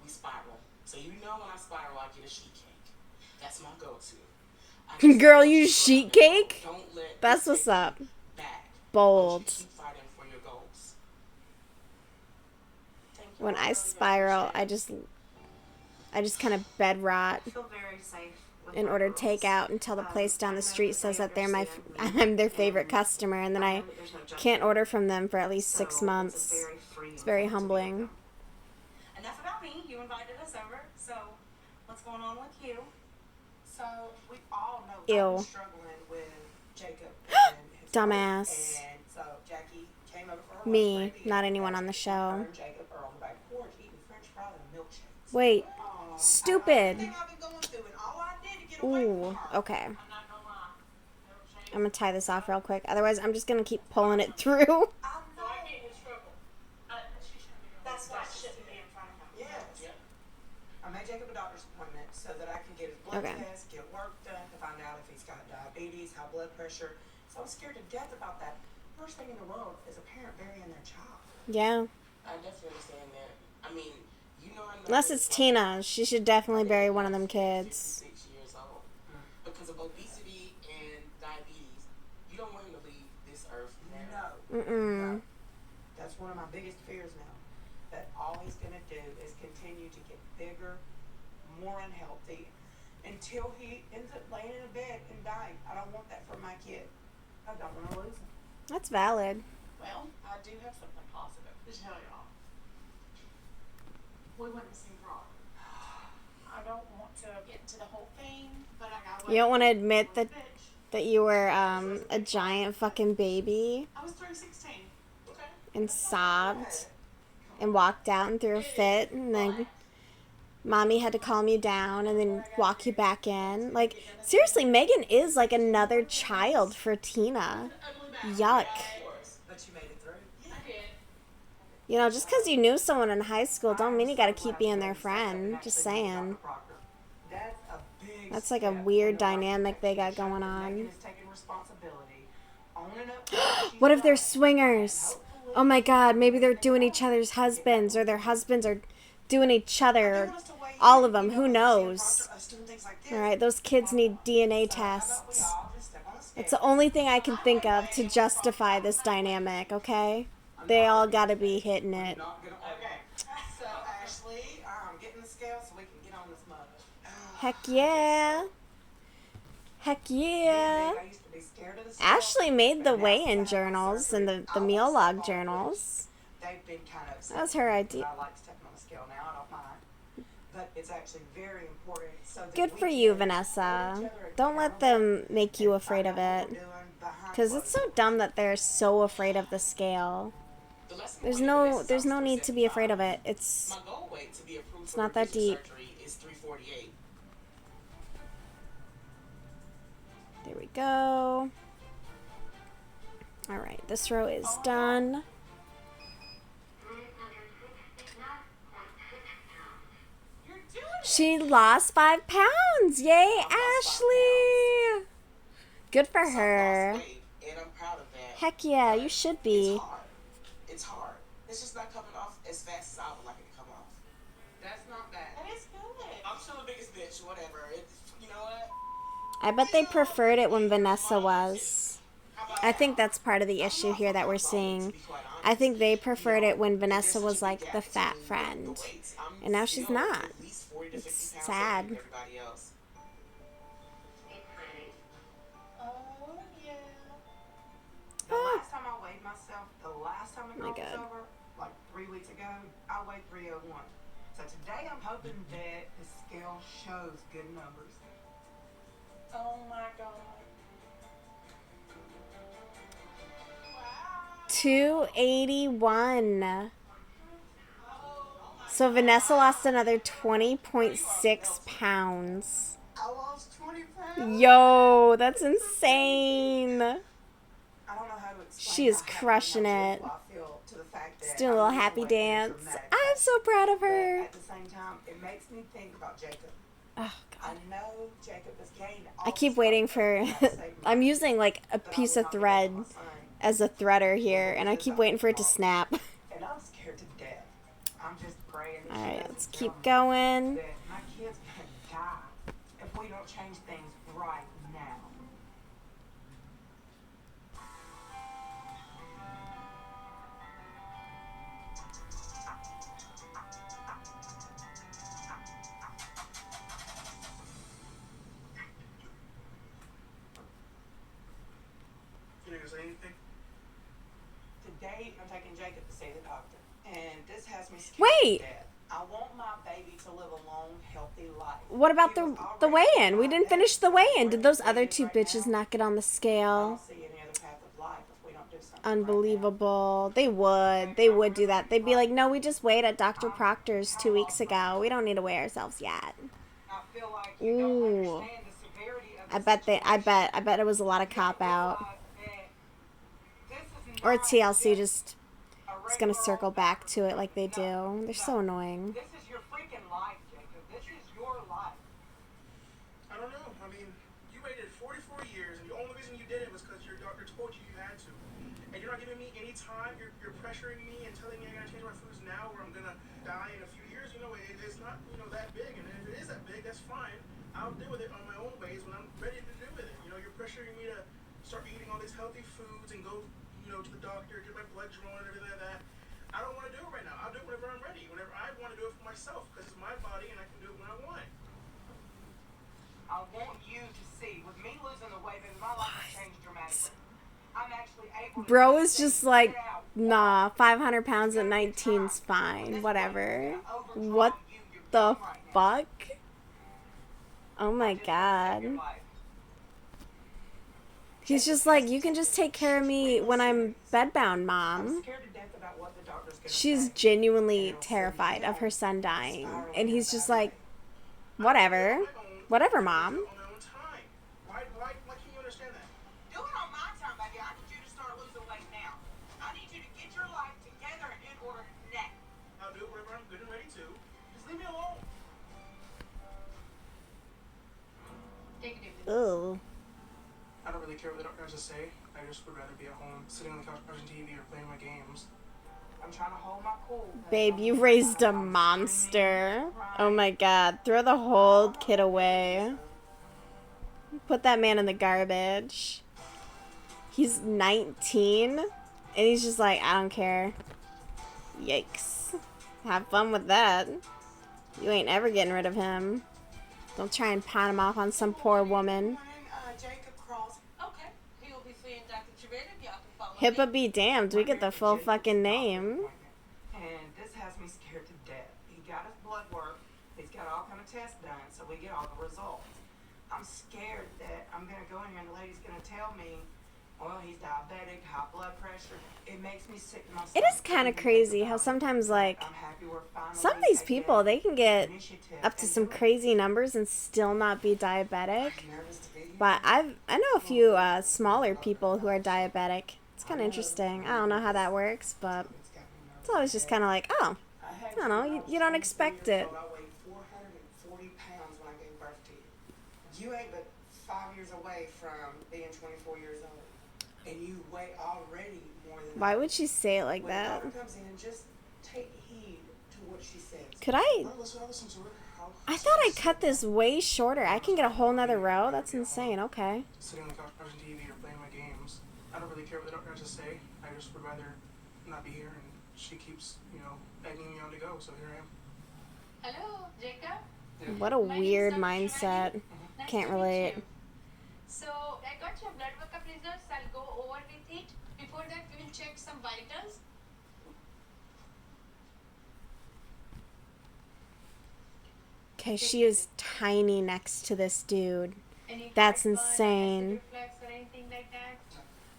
We spiral. So you know when I spiral, I get a sheet cake. That's my go-to. Girl, you sheet cake? Don't let That's what's up. back. Bold. Keep fighting for your goals. Thank you. When I really spiral, appreciate it. I just kind of bed rot I feel very safe with in my order to girls. take out until the place down I the know street that says they that they're understand me, I'm their favorite and customer, and then I know that there's no judgment. can't order from them for at least 6 So months. It's, a very freeing It's very thing to be with humbling. them. Enough about me. You invited us over, so what's going on with you? So we all know Ew. I've been struggling with Jacob and his Dumbass. wife. And so Jackie came over for her Me, lunch break, not and anyone on the show. her and Jacob are on the back porch eating French fries and milkshakes. Wait, Aw, stupid. everything I've been going through and all I did to get away Ooh, from her. okay. I'm not gonna lie. I'm gonna tie this off real quick. Otherwise, I'm just gonna keep pulling it through. I So know. I get in trouble. She shouldn't be. That's why it shouldn't be in front of him. Yes. I made Jacob a doctor's appointment so that I can get his blood Okay. test, get work done to find out if he's got diabetes, high blood pressure. So I'm scared to death about that. First thing in the world is a parent burying their child. Yeah. I definitely understand that. I mean, you know I know. Unless it's Tina. She should definitely bury one of them kids. 56 years old. Because of obesity and diabetes, you don't want him to leave this earth now. No. Mm-mm. That's one of my biggest fears now. That all he's going to do is continue to get bigger, more unhealthy, until he ends up laying in a bed and dying. I don't want that for my kid. I don't want to lose him. That's valid. Well, I do have something positive to tell y'all. We went to see Rob. I don't want to get into the whole thing, but I got. You don't want to admit that Bitch. you were a giant fucking baby I was 316. Okay. and sobbed and walked out and threw a fit, and then mommy had to calm you down and then walk you back in. Like, seriously, Megan is like another child for Tina. Yuck. But you made it through. I did. You know, just because you knew someone in high school don't mean you gotta keep being their friend. Just saying. That's a big That's like a step weird in the right dynamic they got direction. going Megan on. is taking responsibility, owning up to what she's What if they're done. swingers? Oh my god, maybe they're doing each other's husbands, or their husbands are doing each other. All of them, who knows? Alright, those kids need DNA tests. It's the only thing I can think of to justify this dynamic, okay? They all gotta be hitting it. Not gonna argue. So Ashley, get in the scale so we can get on this mother. Heck yeah. Heck yeah. I used to be scared of the scale, Ashley made the but now weigh-in since I had journals surgery, and I the won't meal step log on journals. They've been kind of That was her idea. I like stepping on the scale now. I don't mind. But it's actually very important. So that Good we for you, can Vanessa. hold each other Don't let accountable them make you and afraid of find out it. what we're doing behind Because it's so closed dumb that they're so afraid of the scale. The lesson There's point no for this there's no is need to be afraid of 75. it. It's My goal weight to be approved It's for not that revision deep. surgery is 348. there we go. Alright, this row is done. You're doing it. She lost 5 pounds! Yay, Ashley! Good for So I've her. lost weight, and I'm proud of that. Heck yeah, you should It's be. hard. It's hard. It's just not coming off as fast as I would like it to come off. That's not bad. That is good. I'm still the biggest bitch, whatever. You know what? I bet they preferred it when Vanessa was. How about I that? think that's part of the issue here that we're seeing. I think they preferred it when Vanessa was like the fat friend. And now she's not. It's sad. Everybody else. Oh yeah. The last time I weighed myself, the last time the Oh my girl was God. over, like 3 weeks ago, I weighed 301. So today I'm hoping that the scale shows good numbers. Oh my God. 281. So Vanessa lost another 20.6 pounds. I lost 20 pounds. Yo, that's insane. I don't know how to explain She is how happy and crushing how it. joyful I feel to the fact that She's doing a I'm little losing happy weight in a dance. dramatic I'm fashion. so proud of But her. at the same time, it makes me think about Jacob. Oh, I God. know Jacob has gained all I keep this waiting weight for... that saved my I'm life, using like a but I piece will of not give up thread on my son. as a threader here, Well, and I this keep is waiting for it to tomorrow. snap. And I'm scared to death. I'm just praying that she Alright, doesn't let's tell keep me going. that my kid's gonna die if we don't change things right now. You gonna say anything? Today, I'm taking Jacob to see the doctor, and this has me scared Wait. to death. I want my baby to live a long, healthy life. What about He was the already weigh-in? We didn't finish the weigh-in. Did those other two bitches not get on the I scale? don't see any other path of life if we don't do something Unbelievable. They would. They would do that. They'd be like, no, we just weighed at Dr. Proctor's 2 weeks ago. We don't need to weigh ourselves yet. Right now. I feel like you don't Ooh. understand the severity of the I bet situation. it was a lot of You don't cop out. realize that this is Or not TLC just a is gonna regular circle old back doctor's to it like they appointment. do. They're so annoying. This is your freaking life, Jacob. This is your life. I don't know. I mean, you waited 44 years, and the only reason you did it was because your doctor told you you had to. And you're not giving me any time. You're pressuring me and telling me I gotta change my foods now, or I'm gonna die in a few years. You know, it's not that big. And if it is that big, that's fine. I'll deal with it on my own ways when I'm ready to deal with it. You're pressuring me to start eating all these healthy foods and go, to the doctor, get my blood drawn and everything like that. I don't want to do it right now. I'll do it whenever I'm ready. Whenever I want to do it for myself, because it's my body and I can do it when I want. I want you to see, with me losing the weight, and my life has changed dramatically. I'm actually able to Bro do is just things like, without nah, 500 pounds at 19's fine. Whatever. What the fuck? Oh my god. He's just like, you can just take care of me when I'm bedbound, Mom. She's genuinely terrified of her son dying. And he's just like, whatever. Whatever, Mom. On my own time. Why can't you understand that? Do it on my time, baby. I need you to start losing weight now. I need you to get your life together and in order now. I'll do it whenever I'm good and ready to. Just leave me alone. Take it easy. Ugh. I don't really care what the doctor has to say. I just would rather be at home, sitting on the couch watching TV or playing my games. I'm trying to hold my cool. Babe, you raised a monster. Oh my god. Throw the whole kid away. Put that man in the garbage. He's 19, and he's just like, I don't care. Yikes. Have fun with that. You ain't ever getting rid of him. Don't try and pawn him off on some poor woman. Jacob Cross. Okay. He will be seeing Dr. Trevor if y'all can follow Hippa me. be damned. We get the full fucking name. And this has me scared to death. He got his blood work. He's got all kind of tests done, so we get all the results. I'm scared that I'm gonna go in here and the lady's gonna tell me, well, he's diabetic, high blood pressure. It makes me sick to my It is kind of crazy how sometimes, like, I'm happy we're finally some of these taking people, they can get initiative up to and some doing it. crazy numbers and still not be diabetic. Nervous to be here. But I know a few smaller people who are diabetic. It's kind of interesting. I don't know how that works, but it's always just kind of like, oh, I don't know, you don't expect it. I weighed 440 pounds when I gave birth to you. You ain't but 5 years away from being 24 years old. And you weigh already more than Why would she say it like when that? the doctor comes in and just take heed to what she says. Could I? I'll listen to her. I thought I cut this way shorter. I can get a whole nother row? That's insane. Okay. Sitting on the couch watching TV or playing my games. I don't really care what the doctor has to say. I just would rather not be here, and she keeps, egging me on to go, so here I am. Hello, Jacob. What a My name is weird Dr. mindset. Trivedi. Nice Can't to meet relate. you. So, I got your blood workup results. I'll go over with it. Before that, we will check some vitals. Okay, she is tiny next to this dude. Any That's heartburn or acid insane. reflux or anything like that?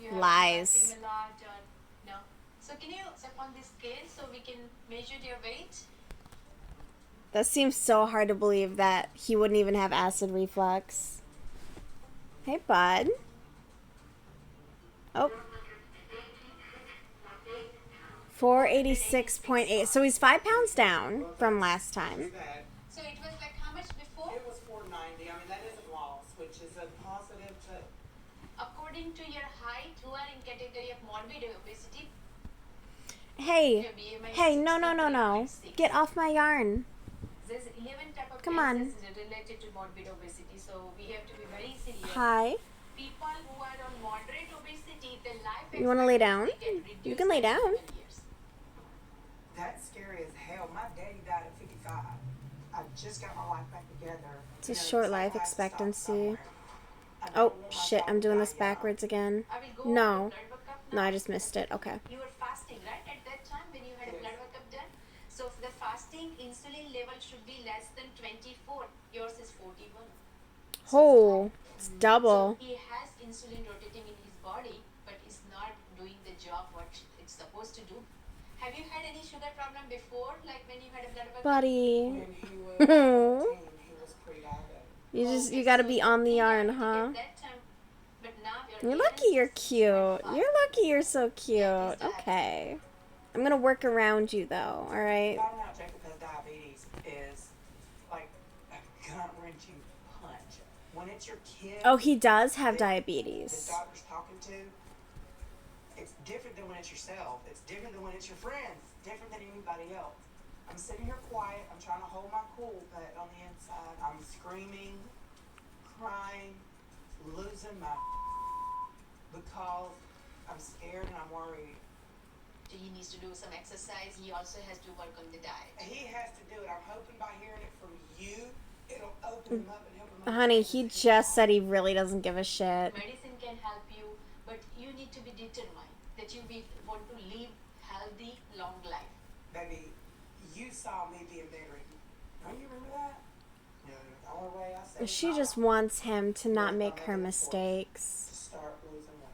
You have Lies. fasting a lot or no? So can you step on this scale so we can measure your weight? That seems so hard to believe that he wouldn't even have acid reflux. Hey, bud. Oh. 486.8. So he's 5 pounds down from last time. Bad. So it was like how much before? It was 490. I mean, that isn't loss, which is a positive, but According to your height, who are in category of morbid obesity, Hey. your BMI is Hey, no. 63.6. Get off my yarn. There's 11 type of Come on. cancers related to morbid obesity, so we have to be very serious. Hi. People who are on moderate obesity, their life You wanna lay down? expectancy get You can lay reduced by down. 7 years. that's scary as hell. My daddy died at 55. I just got my life back together. It's a short life expectancy. Oh, shit. I'm doing this backwards again. I will go No. over the blood workup No, now. I just missed it. Okay. You were fasting, right, at that time when you had a blood workup done? So for the fasting, insulin level should be less than 24. Yours is 41. Oh, it's double. So he has insulin rotating in his body, but it's not doing the job what it's supposed to do. Have you had any sugar problem before, like when you had a blood workup? Buddy. When he was 14, he was pre-diabetic. You gotta be on the yarn, At huh? that time, but now You're lucky you're cute. You're lucky you're so cute. Okay. I'm gonna work around you though, alright? Finding out Jacob has diabetes is like a gut-wrenching punch. When it's your kid, Oh, he does have the diabetes. doctor's talking to, it's different than when it's yourself. It's different than when it's your friends. It's different than anybody else. I'm sitting here quiet. I'm trying to hold my cool, but on the inside, I'm screaming, crying, losing my because I'm scared and I'm worried. he needs to do some exercise. He also has to work on the diet. He has to do it. I'm hoping by hearing it from you, it'll open him up and help him. Honey, he just said he really doesn't give a shit. Medicine can help you, but you need to be determined that you want to live healthy, long life. Baby, you saw me being bedridden. Don't you remember that? Yeah, The only way I saved She my just life wants him to not make her to mistakes. start losing weight.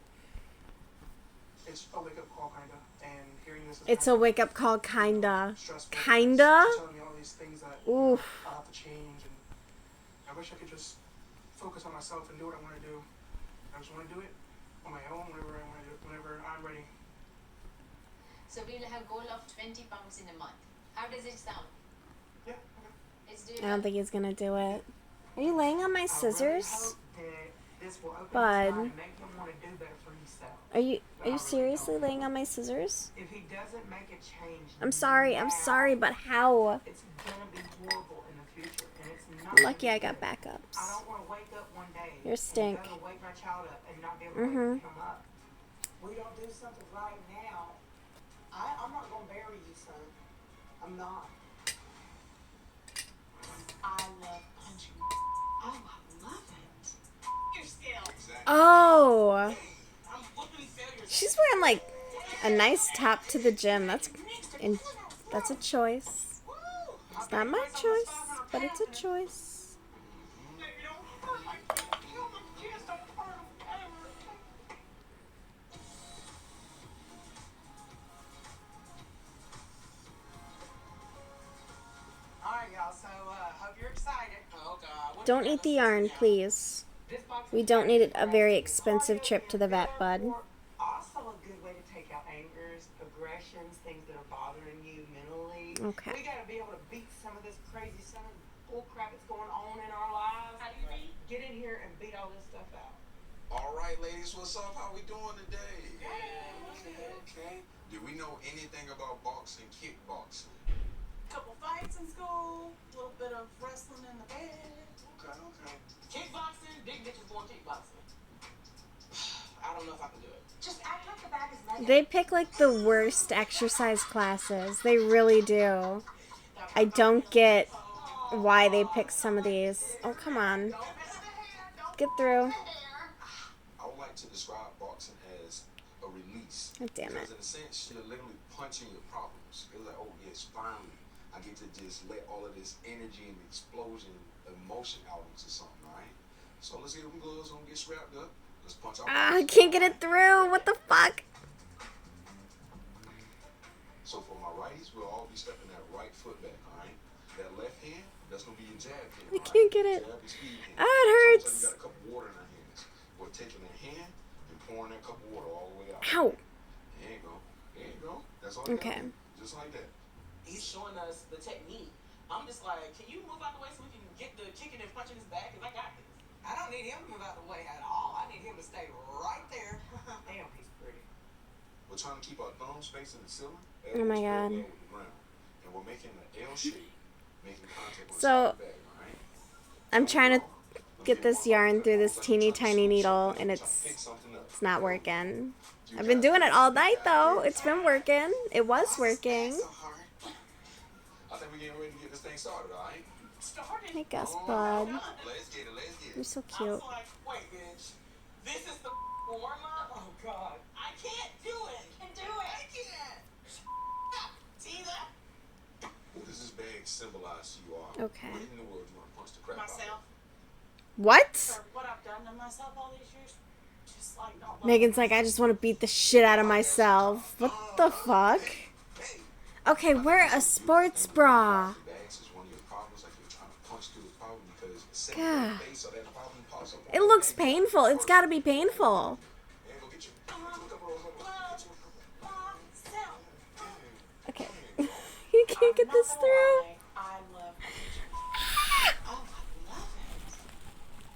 it's a wake up call, kinda. And hearing this is It's a kinda wake up call, kinda. stressful. Kinda? It's telling me all these things that Oof. I have to change, and I wish I could just focus on myself and do what I want to do. I just want to do it on my own whenever I want to do it, whenever I'm ready. So we'll have goal of 20 pounds in a month. How does it sound? Yeah, okay. It's I doable. don't think he's gonna do it. Are you laying on my I scissors? really hope that this will open Bud. his mind and make him want to do better for himself. Are you seriously laying on my scissors? If he doesn't make a change, I'm sorry, now, but how? it's gonna be horrible in the future, and it's not. I'm lucky gonna I be got good. I backups. don't want to wake up one day. You're stink. And go to wake my child up and not be able to wake him up. We don't do something right now. I'm not gonna bury you, son. I'm not. I love punching. Oh, I love it. You're still. Oh, I'm whooping failures. she's wearing like a nice top to the gym. That's a choice. It's not my choice, but it's a choice. Baby, don't hurt my kids. Don't hurt them ever. All right, y'all. So, hope you're excited. Oh God. What Don't you eat got the us yarn, now? please. This box We is don't need a cardio, very expensive trip to the vet, and bud. therefore Also, a good way to take out angers, aggressions, things that are bothering you mentally. Okay. We gotta be able to beat some of this crazy, some of the bull crap that's going on in our lives. How do you read? Get in here and beat all this stuff out. All right, ladies, what's up? How we doing today? Good. Okay. Do we know anything about boxing, kickboxing? Couple fights in school. A little bit of wrestling in the bed. Okay. Kickboxing, big bitches going kickboxing. I don't know if I can do it. Just act like the bag is Megan. They pick like the worst exercise classes. They really do. I don't get why they pick some of these. Oh, come on. Get through. I would like to describe boxing as a release. Oh, damn it. Because in a sense, you're literally punching your problems. It's like, oh, yes, finally, I get to just let all of this energy and explosion, emotion out into something, right? So let's get them gloves, don't get scrapped up. Let's punch out. I can't get it through. What the fuck? So for my righties, we'll all be stepping that right foot back, alright? That left hand, that's gonna be your jab hand. I can't get it. Jab and speed hand. Ah, it hurts. So we got a cup of water in our hands. We're taking that hand and pouring that cup of water all the way out. Ow. There you go. There you go. That's all you Okay. gotta do. Just like that. He's showing us the technique. I'm just like, can you move out the way so we can get the kicking and punching his back? Because I got this. I don't need him to move out the way at all. I need him to stay right there. Damn, he's pretty. We're trying to keep our thumbs facing the ceiling. Oh my God. With the ground. And we're making an L shape, making contact with So, the bag, alright? I'm trying to get this yarn through this teeny tiny needle, and it's not working. I've been doing it all night though. It's been working. It was working. So hard. I think we're getting ready to get this thing started, alright? Started. Hey Gus Bud. Let's get it, let's get You're it. so I cute. was like, wait, bitch. This is the warm-up? Oh, God. I can't do it. I can do it. I can't. See that? What does this bag symbolize to you all? Okay. What in the world do you want to punch the crap out of? Myself. What? For what I've done to myself all these years. Just like not loving Megan's like, I just want to beat the shit out of myself. What the fuck? Okay, wear a sports bra. Bags is one of your problems, like you're trying to punch through the problem because it's set God. in the face so that the problem pops up. It looks painful. It's gotta be painful. Hey, go get you. Okay. You can't get this through. I love teaching. Oh, I love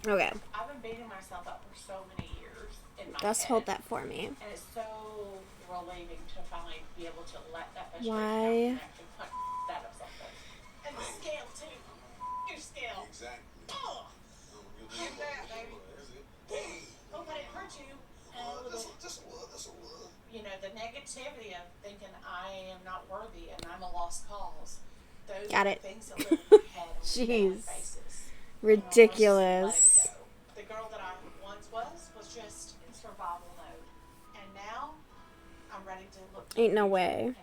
it. Okay. I've been beating myself up for so many years in my Gus, head. hold that for me. And it's so relieving to finally be able to let that frustration Why? out and actually punch out of something. And the scale too. Your scale. Exactly. Oh, Get that, baby. Oh, but it hurt you. And That's a word. you know, the negativity of thinking I am not worthy and I'm a lost cause. Those Got are it. the things that live in my head on a daily Jeez. basis. Ridiculous. The girl that I once was just in survival mode. And now I'm ready to look Ain't no way. and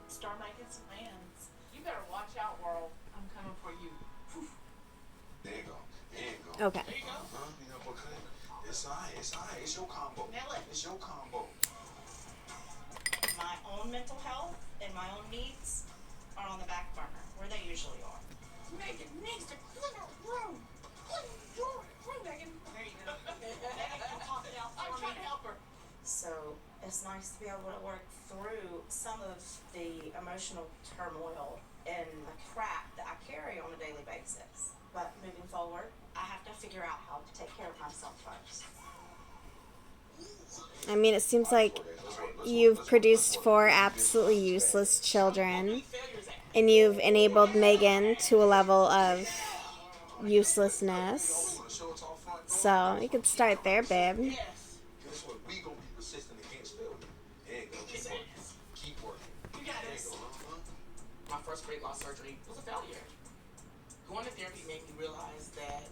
start making some plans. You better watch out, world. I'm coming for you. There you go. There you go. Okay. There you go. Huh? You know, okay. It's alright. It's alright. It's your combo. Nail it. It's your combo. My own mental health and my own needs are on the back burner, where they usually are. Megan needs to clean her room. Clean your room, Megan. There you go. Megan can talk it out for me. I'm trying to help her. So it's nice to be able to work through some of the emotional turmoil and the crap that I carry on a daily basis. But moving forward, I have to figure out how to take care of myself first. I mean, it seems like you've produced 4 absolutely useless children, and you've enabled Megan to a level of uselessness. So you could start there, babe. Yes. Guess what? We gonna be persistent against failure. There you go. Keep working. You got There you this. go. My first weight loss surgery was a failure. Going to therapy made me realize that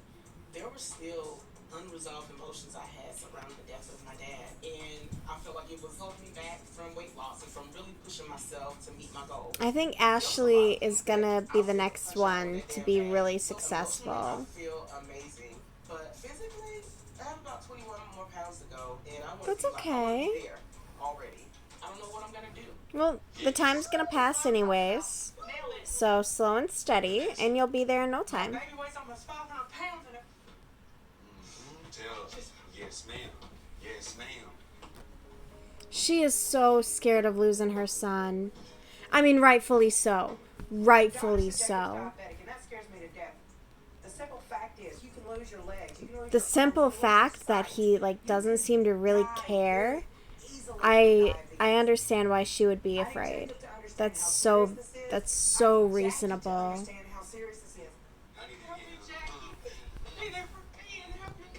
there were still unresolved emotions I had surrounding the death of my dad, and I felt like it was holding me back from weight loss and from really pushing myself to meet my goal. I think Ashley is gonna be the next one to be really successful. I feel amazing, but physically, I have about 21 more pounds to go, and I want That's to be like, I okay. wanna be there already. I don't know what I'm gonna do. Well, the time's gonna pass anyways, Nail it. so slow and steady, and you'll be there in no time. Baby weighs almost 500 pounds and Tell her. Yes, ma'am. Yes, ma'am. She is so scared of losing her son. I mean, rightfully so. Rightfully so. Diabetic, and that scares me to death. The simple fact is, you can lose your legs. You can lose The your simple arms, you can lose fact your that sight. he like doesn't seem to really care, Easily I diabetes. understand why she would be I need afraid. Jacob to understand That's how so serious this is. that's I so need Jackie to reasonable. understand how serious this is. I need to Help me, Jackie. Be there for me and help your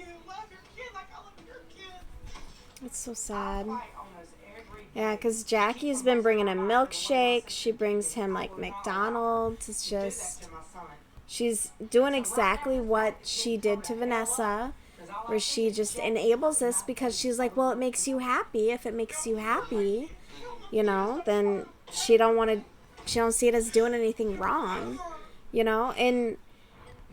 nephew. Love your kid like I love your kid. It's so sad. Fight almost every Yeah, day because to Jackie's keep been from bringing him myself out of the way milkshakes. She brings him like McDonald's. It's Do that just to my son. she's doing exactly what she did to Vanessa, where she just enables this because she's like, well, it makes you happy. If it makes you happy, you know, then she don't want to She don't see it as doing anything wrong, you know? And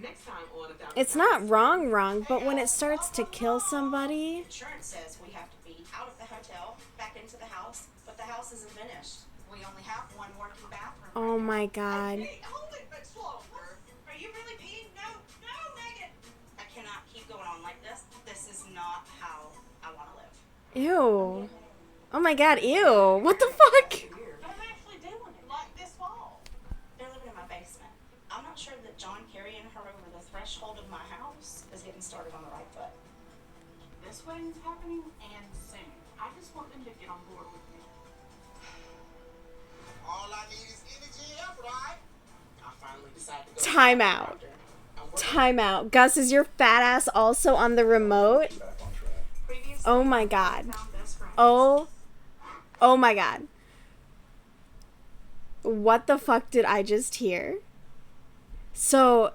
Next time on it's not wrong, but when it starts to kill somebody, Insurance says we have to be out of the hotel, back into the house, but the house isn't finished. We only have one working bathroom. oh my God. Hold it, but slower. Are you really peeing? No, Megan. I cannot keep going on like this. This is not how I want to live. Ew. Oh my God, ew. What the fuck? I'm actually doing it. Like this fall. They're living in my basement. I'm not sure that John carrying her over the threshold of my house is getting started on the right foot. This wedding's happening and soon. I just want them to get on board with me. All I need is energy and effort, right? I finally decided to go. Time out. Time out. Gus, is your fat ass also on the remote? Back on track. Previously, Oh my God. I found best friends. Oh my God. What the fuck did I just hear? So,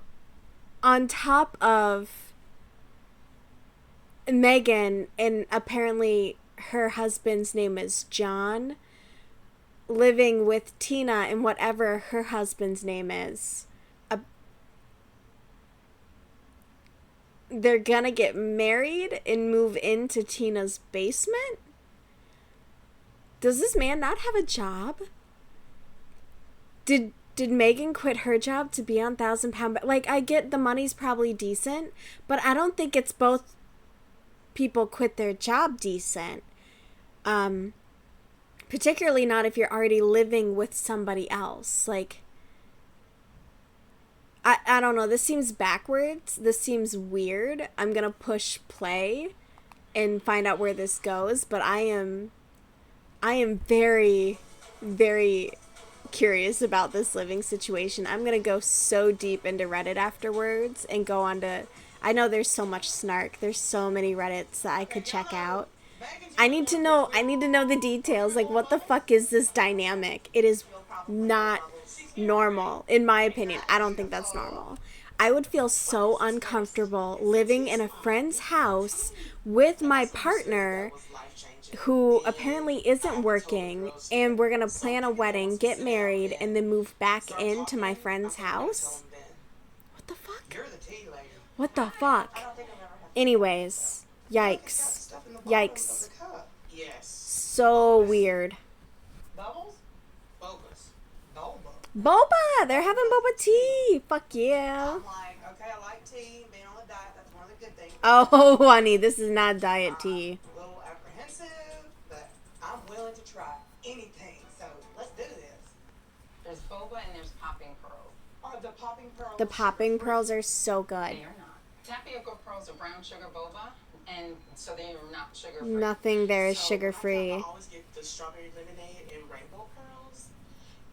on top of Megan, and apparently her husband's name is John, living with Tina and whatever her husband's name is, they're gonna get married and move into Tina's basement? Does this man not have a job? Did Megan quit her job to be on 1,000 pound? Like, I get the money's probably decent, but I don't think it's both people quit their job decent. Particularly not if you're already living with somebody else. Like, I don't know. This seems backwards. This seems weird. I'm gonna push play and find out where this goes, but I am very, very curious about this living situation. I'm gonna go so deep into Reddit afterwards and go on to, I know there's so much snark. There's so many Reddits that I could check out. I need to know the details. Like, what the fuck is this dynamic? It is not normal, in my opinion. I don't think that's normal. I would feel so uncomfortable living in a friend's house with my partner who apparently isn't working, and we're gonna plan a wedding, get married, and then move back into my friend's house. What the fuck? What the fuck? Anyways, yikes. Yikes. Yes. So weird. Bubbles? Bogus. Boba. Boba! They're having boba tea! Fuck yeah. I'm like, okay, I like tea and being on a diet. That's one of the good things. Oh, honey, this is not diet tea. A little apprehensive, but I'm willing to try anything. So let's do this. There's boba and there's popping pearls. The popping pearls. The popping pearls are so good. They are not. Tapioca pearls are brown sugar boba, and so they are not sugar free. Nothing there is So, sugar I free. always get the strawberry lemonade and rainbow pearls.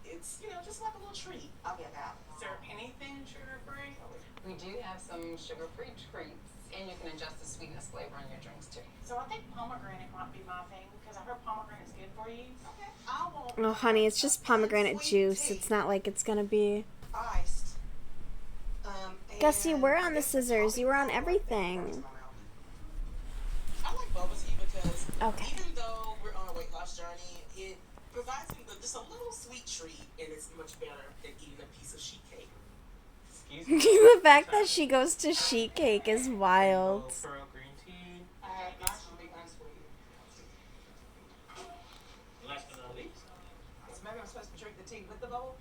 It's, just like a little treat. I'll get that. Is there anything sugar free? We do have some sugar free treats, and you can adjust the sweetness flavor in your drinks too. So I think pomegranate might be my thing because I heard pomegranate's good for you. Okay. I want Oh, honey, it's just pomegranate juice. It's not like it's gonna be... iced. Gussie, we're on the scissors. You were on everything. I like boba tea because Okay. even though we're on a weight loss journey, it provides me with just a little sweet treat, and it's much better than eating a piece of sheet cake. Excuse me. The fact that she goes to sheet cake is wild. Pearl green tea. Mine should be unsweet. Last but not least. So maybe I'm supposed to drink the tea with the bowl?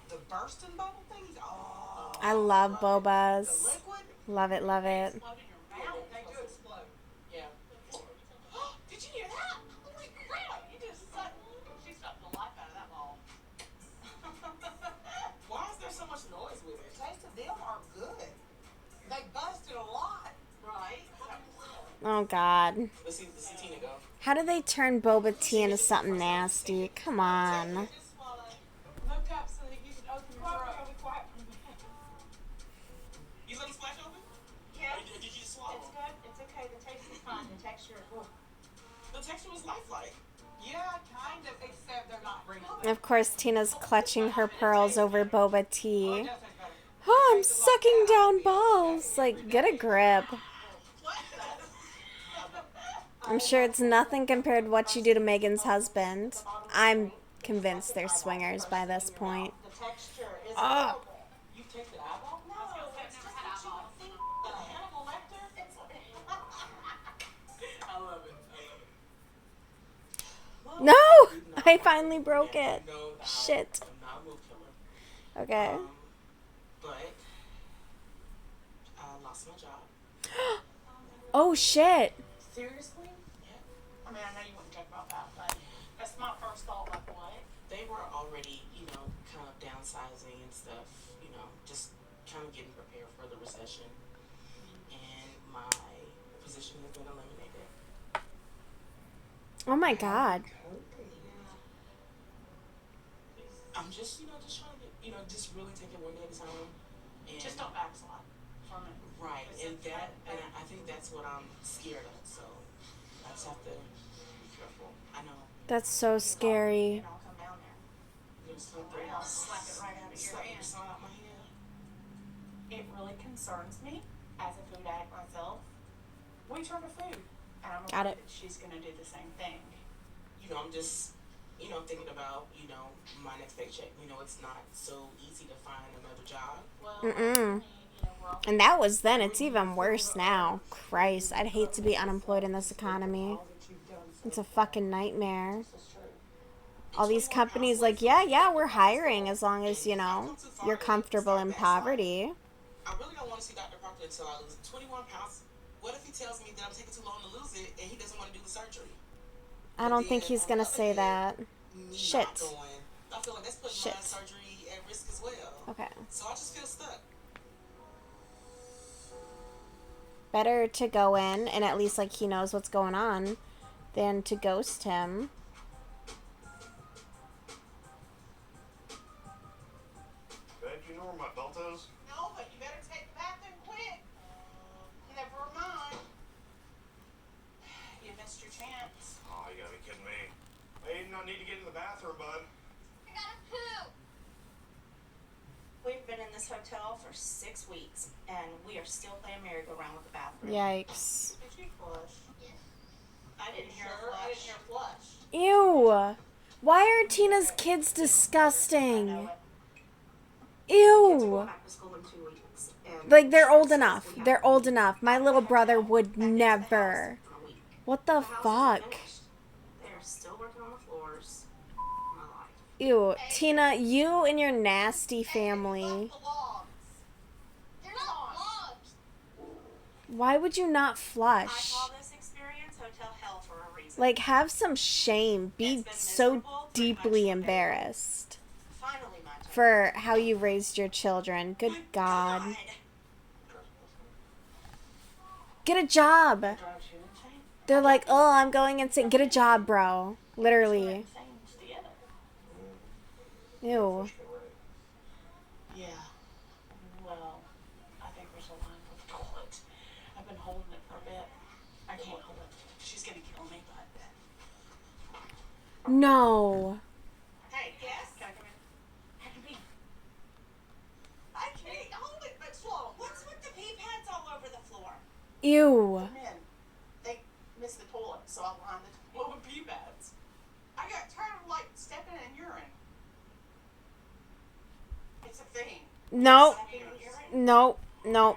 The bursting bubble things? Oh. I love The bobas. liquid? Love it, love it. Explode in your mouth. They do explode. Yeah. Did you hear that? Holy crap! You just she sucked the life out of that ball. Why is there so much noise with it? Taste of them are good. They busted a lot. Right? Oh, God. Let's see Tina go. How do they turn boba tea into something nasty? Come on. Just swallow. Look up so that you can open your throat. You let it splash open? Yeah. Or did you just swallow? It's good. It's okay. The taste is fine. The texture is good. The texture was lifelike. Yeah, kind of, except they're not green. Of course, Tina's clutching her pearls over boba Oh, tea. it does taste better. Oh, I'm sucking down balls. Like, get a grip. I'm sure it's nothing compared to what you do to Megan's husband. I'm convinced they're swingers by this point. The texture is Ah. horrible. You've tasted eyeball? No, it's just what you would think in a Hannibal Lecter. I love it. No! I finally broke it. No, Shit. I'm not a move killer. Okay. But I lost my job. Oh, shit. Seriously? Yeah. I mean, I know you wouldn't talk about that, but that's my first thought. Like, what? They were already, kind of downsizing and stuff, just kind of getting prepared for the recession. And my position has been eliminated. Oh, my God. I'm just, just trying to get, just really take it one day at a time. And Just don't backslide from it. Right, and I think that's what I'm scared of. So I just have to be careful. I know. That's so scary. And I'll come down there. I'll slap it right out of your hand. Out my hand. It really concerns me as a food addict myself. We turn to food, and I'm Got afraid it. that she's gonna do the same thing. I'm just, thinking about, my next paycheck. It's not so easy to find another job. Well, Mm-mm. I mean, we're all And that was then. It's even worse now. Christ, I'd hate to be unemployed in this economy. It's a fucking nightmare. All these companies like, yeah, we're hiring as long as, you're comfortable in poverty. I really don't want to see Dr. Proctor until I lose 21 pounds. What if he tells me that I'm taking too long to lose it and he doesn't want to do the surgery? I don't think he's gonna say that. Me Shit. not going, I feel like that's putting Shit. my surgery at risk as well. Okay. So I just feel stuck. Better to go in and at least, he knows what's going on than to ghost him. Babe, do you know where my belt is? No, but you better take the bathroom quick. Never mind. You missed your chance. Oh, you gotta be kidding me. Aiden, I need to get in the bathroom, bud. I gotta poo. We've been in this hotel for 6 weeks, and we are still playing merry-go-round with the bathroom. Yikes. Did you flush? I didn't hear a Sure, I didn't flush. hear flush. Ew. Why are Tina's kids I know disgusting? it. Kids are going Ew. back to school in 2 weeks. And Like, they're old says enough. we have They're to old leave enough. My little brother would and fix the house never. in a week. What the The house isn't fuck? finished. They are still working on the floors. My life. Ew. Tina, you and your nasty family. The logs. They're not logs. Why would you not I flush? call this experience hotel hell for a reason. Like, have some shame. Be It's been so miserable pretty much deeply the day. embarrassed Finally, my turn. for how you raised your children. Good My God. Get a job. Drives you insane. They're like, oh, I'm going insane. Get a job, bro. We're Literally. insane together. Ew. Yeah. Well, I think there's a line with the toilet. I've been holding it for a bit. I can't hold it. She's gonna kill me, but. No. Hey, yes? Can I come in? I can be. I can't hold it much longer. What's with the pee pads all over the floor? Ew. Men, they missed the toilet, so I lined the toilet with pee pads. I got tired of stepping in urine. It's a thing. No. Stepping in urine. No. No.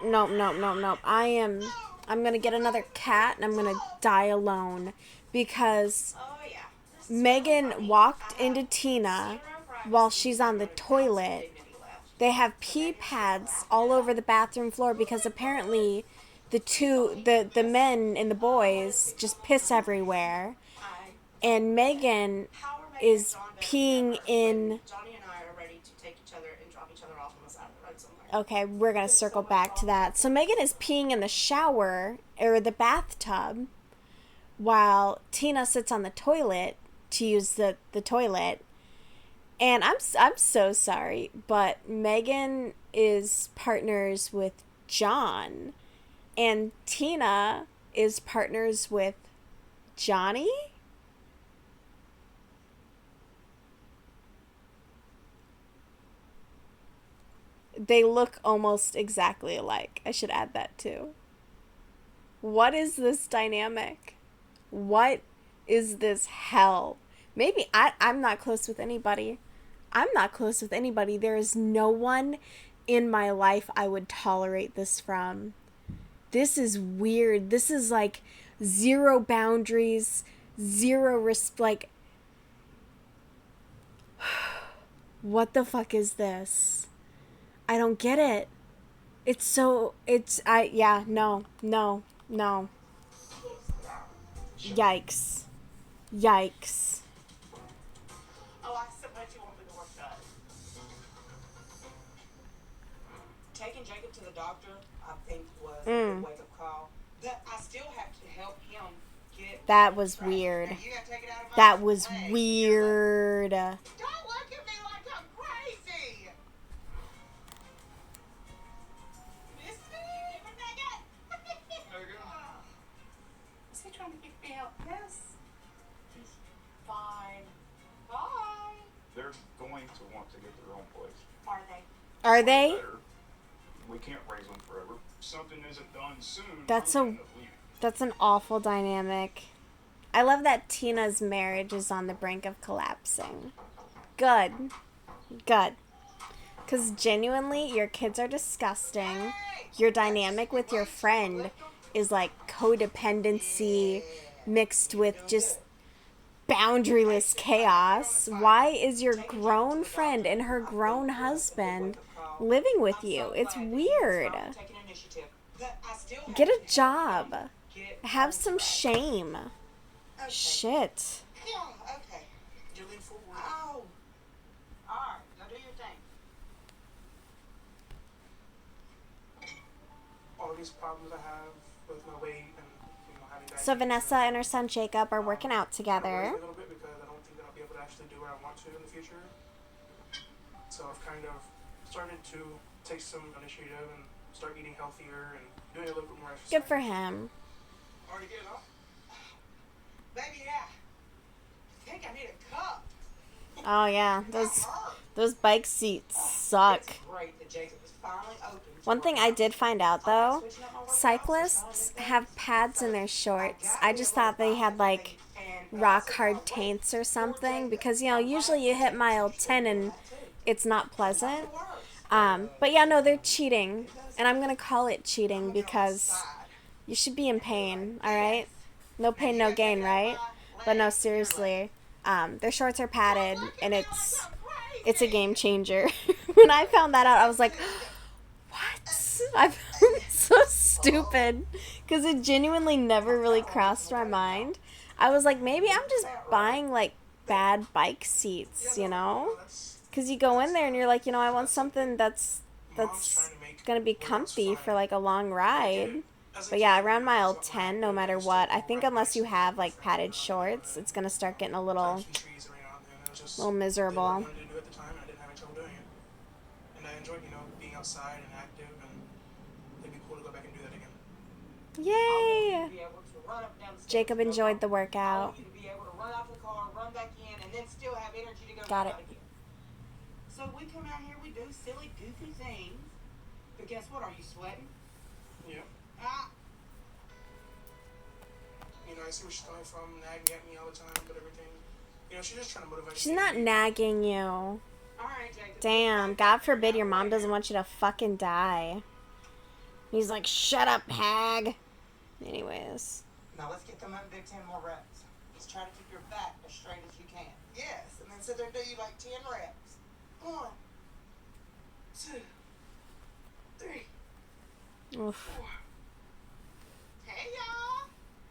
I'm gonna get another cat and I'm gonna die alone because Oh, yeah. This is Megan funny. walked I have into Tina zero privacy, while she's on the zero toilet. dignity left. They have pee pads all over the bathroom floor because apparently the men and the boys just piss everywhere. I- And Megan How are Megan is and John better peeing together in. when Johnny and I are ready to take each other and drop each other off on the side of the road somewhere. Okay, we're gonna circle back to that. So Megan is peeing in the shower or the bathtub while Tina sits on the toilet to use the toilet. And I'm so sorry, but Megan is partners with John, and Tina is partners with Johnny. They look almost exactly alike. I should add that too. What is this dynamic? What is this hell? Maybe I'm not close with anybody. I'm not close with anybody. There is no one in my life I would tolerate this from. This is weird. This is like zero boundaries, zero like, what the fuck is this? I don't get it. No. Yikes. Yikes. Oh, I so much you want me to work done. Taking Jacob to the doctor, I think, was a good wake-up call. But I still have to help him get... That was weird. Now, you gotta take it out of my That was way. weird. Don't look at me like I'm crazy! Miss me? Is he trying to keep me out? Yes. He's, Fine. Bye. they're going to want to get their own place. Are they? Are they? Better. We can't raise them forever. If something isn't done soon, That's I'm a- gonna end up leaving. That's an awful dynamic. I love that Tina's marriage is on the brink of collapsing. Good. Good. Because genuinely, your kids are disgusting. Your dynamic with your friend is like codependency mixed with just boundaryless chaos. Why is your grown friend and her grown husband living with you? It's weird. Taking initiative. But I still have Get a to job. get Have on some track. shame. Okay. Shit. Yeah, okay. You're leaning forward. Oh. Alright, now do your thing. All these problems I have with my weight and having diabetes. So Vanessa and her son Jacob are working out A together. little bit because I don't think that I'll be able to actually do what I want to in the future. So I've kind of started to take some initiative and start eating healthier and doing a little bit more exercise. Good for him. Already getting off? Baby, yeah. I think I need a cup. Oh yeah, those bike seats suck. It's great that Jacob is finally open. to One thing working I out. did find out though, Switching up my workouts, cyclists trying to have pads in their shorts. I just thought they had like rock hard taints or something because usually you hit mile 10 and it's not pleasant. But yeah, no, they're cheating, and I'm gonna call it cheating because you should be in pain. All right, no pain, no gain, right? But no, seriously, their shorts are padded, and it's a game changer. When I found that out, I was like, what? I felt so stupid because it genuinely never really crossed my mind. I was like, maybe I'm just buying like bad bike seats, because you go in there and you're like, I want something that's gonna be comfy for like a long ride. But yeah, around mile 10, no matter what, I think unless you have like padded shorts, it's gonna start getting a little miserable. I wanted to do at the time, and I didn't have any trouble doing it. And I enjoyed, being outside and active, and it'd be cool to go back and do that again. Yay! Be able to run up and down the stairs Jacob and go enjoyed home. the I workout. want you to be able to run out the car, run back in, and then still have energy to go Got run it. out again. So we come out here, we do silly, goofy things. But guess what? Are you sweating? Yeah. Ah. I see where she's coming from, nagging at me all the time, but everything. She's just trying to motivate me. She's not nagging you. All right, Jacob. Damn, God forbid your mom doesn't want you to fucking die. He's like, shut up, hag. Anyways. Now let's get them up and do 10 more reps. Just try to keep your back as straight as you can. Yes, and then sit there and do you like 10 reps. 1, 2, 3, Oof. 4. Hey, y'all.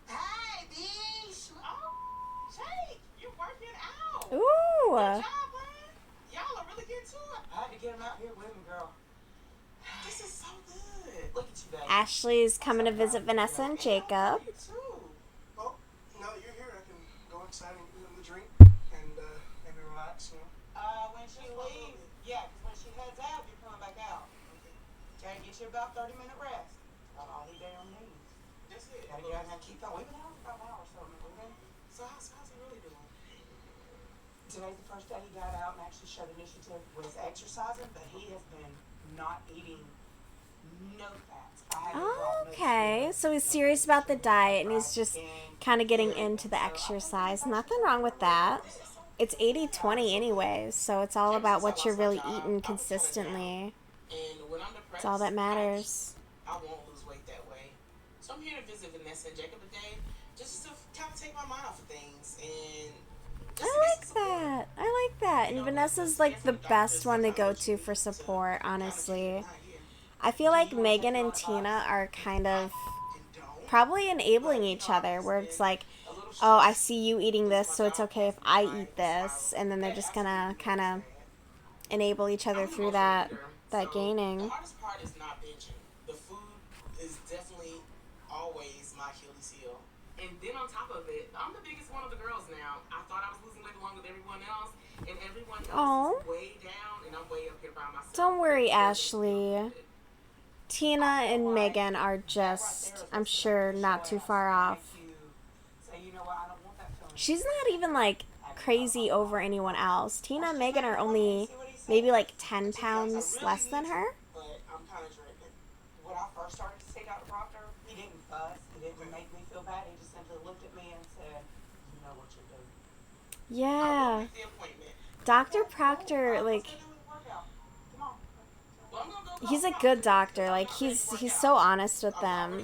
Hey, Beesh. Oh, Jake, you're working out. Good Ooh. job, man. Y'all are really getting to it. I had to get him out here with me, girl. This is so good. Look at you, baby. Ashley's coming to visit Vanessa and Jacob. You too. Well, now that you're here, I can go inside and give them the drink and maybe relax, When she leaves, yeah, because when she heads out, you're coming back out. Okay, get you about 30-minute rest. About all he damn needs. That's it. Gotta get out and keep going. We've been out for about an hour or so, remember we? So how's he really doing? Today's the first day he got out and actually showed initiative with exercising, but he has been not eating no fats. I haven't brought no Okay, sugar, so he's no serious about the sugar, diet and no he's just rice, and kind of getting into the exercise. Nothing wrong with that. This is so it's 80-20 anyways, so it's all Ever about since I what you're lost my really job, eating I was kinda down. consistently. And when I'm It's depressed, all that matters. I won't lose weight that way. So I'm here to visit Vanessa and Jacob today, just to kind of take my mind off of things and just to I get like some support. that. I like that. And Vanessa's like the best one to go to for support, honestly. I feel like Megan and Tina are kind of probably enabling each other, where it's like, oh, I see you eating this, so it's okay if I eat this, and then they're just gonna kind of enable each other through that gaining. The hardest part is not binging. The food is definitely always my Achilles heel. And then on top of it, I'm the biggest one of the girls now. I thought I was losing weight along with everyone else, and everyone else is way down, and I'm way up here by myself. Don't worry, Ashley. Tina and Megan are just, I'm sure, not too far off. She's not even like crazy over anyone else. Tina and Megan are only maybe like 10 pounds less than her. But I'm kind of driven. When I first started to see Dr. Proctor, he didn't fuss. He didn't make me feel bad. He just simply looked at me and said, "You know what you're doing." Yeah. Dr. Proctor, like, he's a good doctor. Like, he's so honest with them.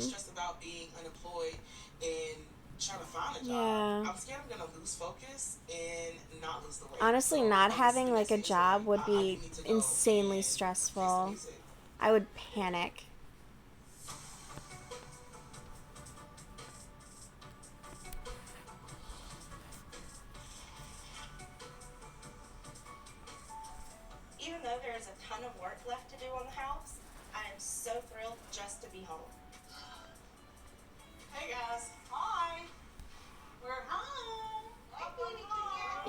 Yeah. I'm scared I'm gonna lose focus and not lose the weight. Honestly, not having like a job would be insanely stressful. I would panic. Even though there is a ton of work left to do on the house, I am so thrilled just to be home. Hey guys. Hi. We're home.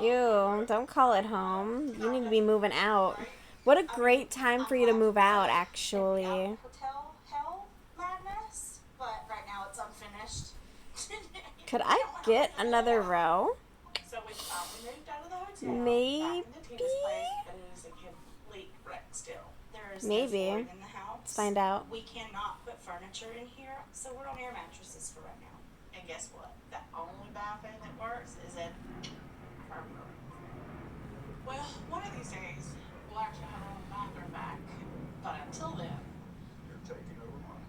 Ew, don't call it home. You need to be moving out. What a great time for you to move out, actually. Hotel hell madness, but right now it's unfinished. Could I get another row? So we moved out of the hotel. Maybe. Back into Tina's place, but it is a complete wreck still. There is Maybe. no flooring in the house. Let's find out. We cannot put furniture in here, so we're on air mattresses for right now. And guess what? The only bathroom that works is in our room. Well, one of these days we'll actually have our own bathroom back. But until then, You're taking over mine.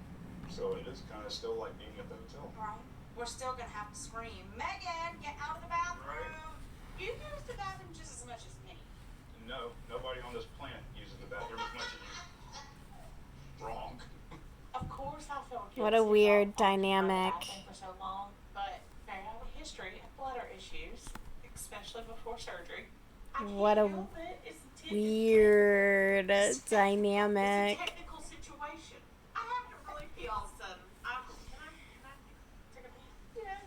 So it is kind of still like being at the hotel. Right? We're still gonna have to scream, "Megan, get out of the bathroom!" you use the bathroom just as much as me. No, nobody on this planet uses the bathroom as much as you. Wrong. Of course, I feel guilty. What a weird about occupying the dynamic. bathroom for so long, but I have a history of bladder issues, especially before surgery. I can't What a help it. It's weird dynamic. It's a technical situation. I have to really pee all of a sudden. Can I take a bath? Yes.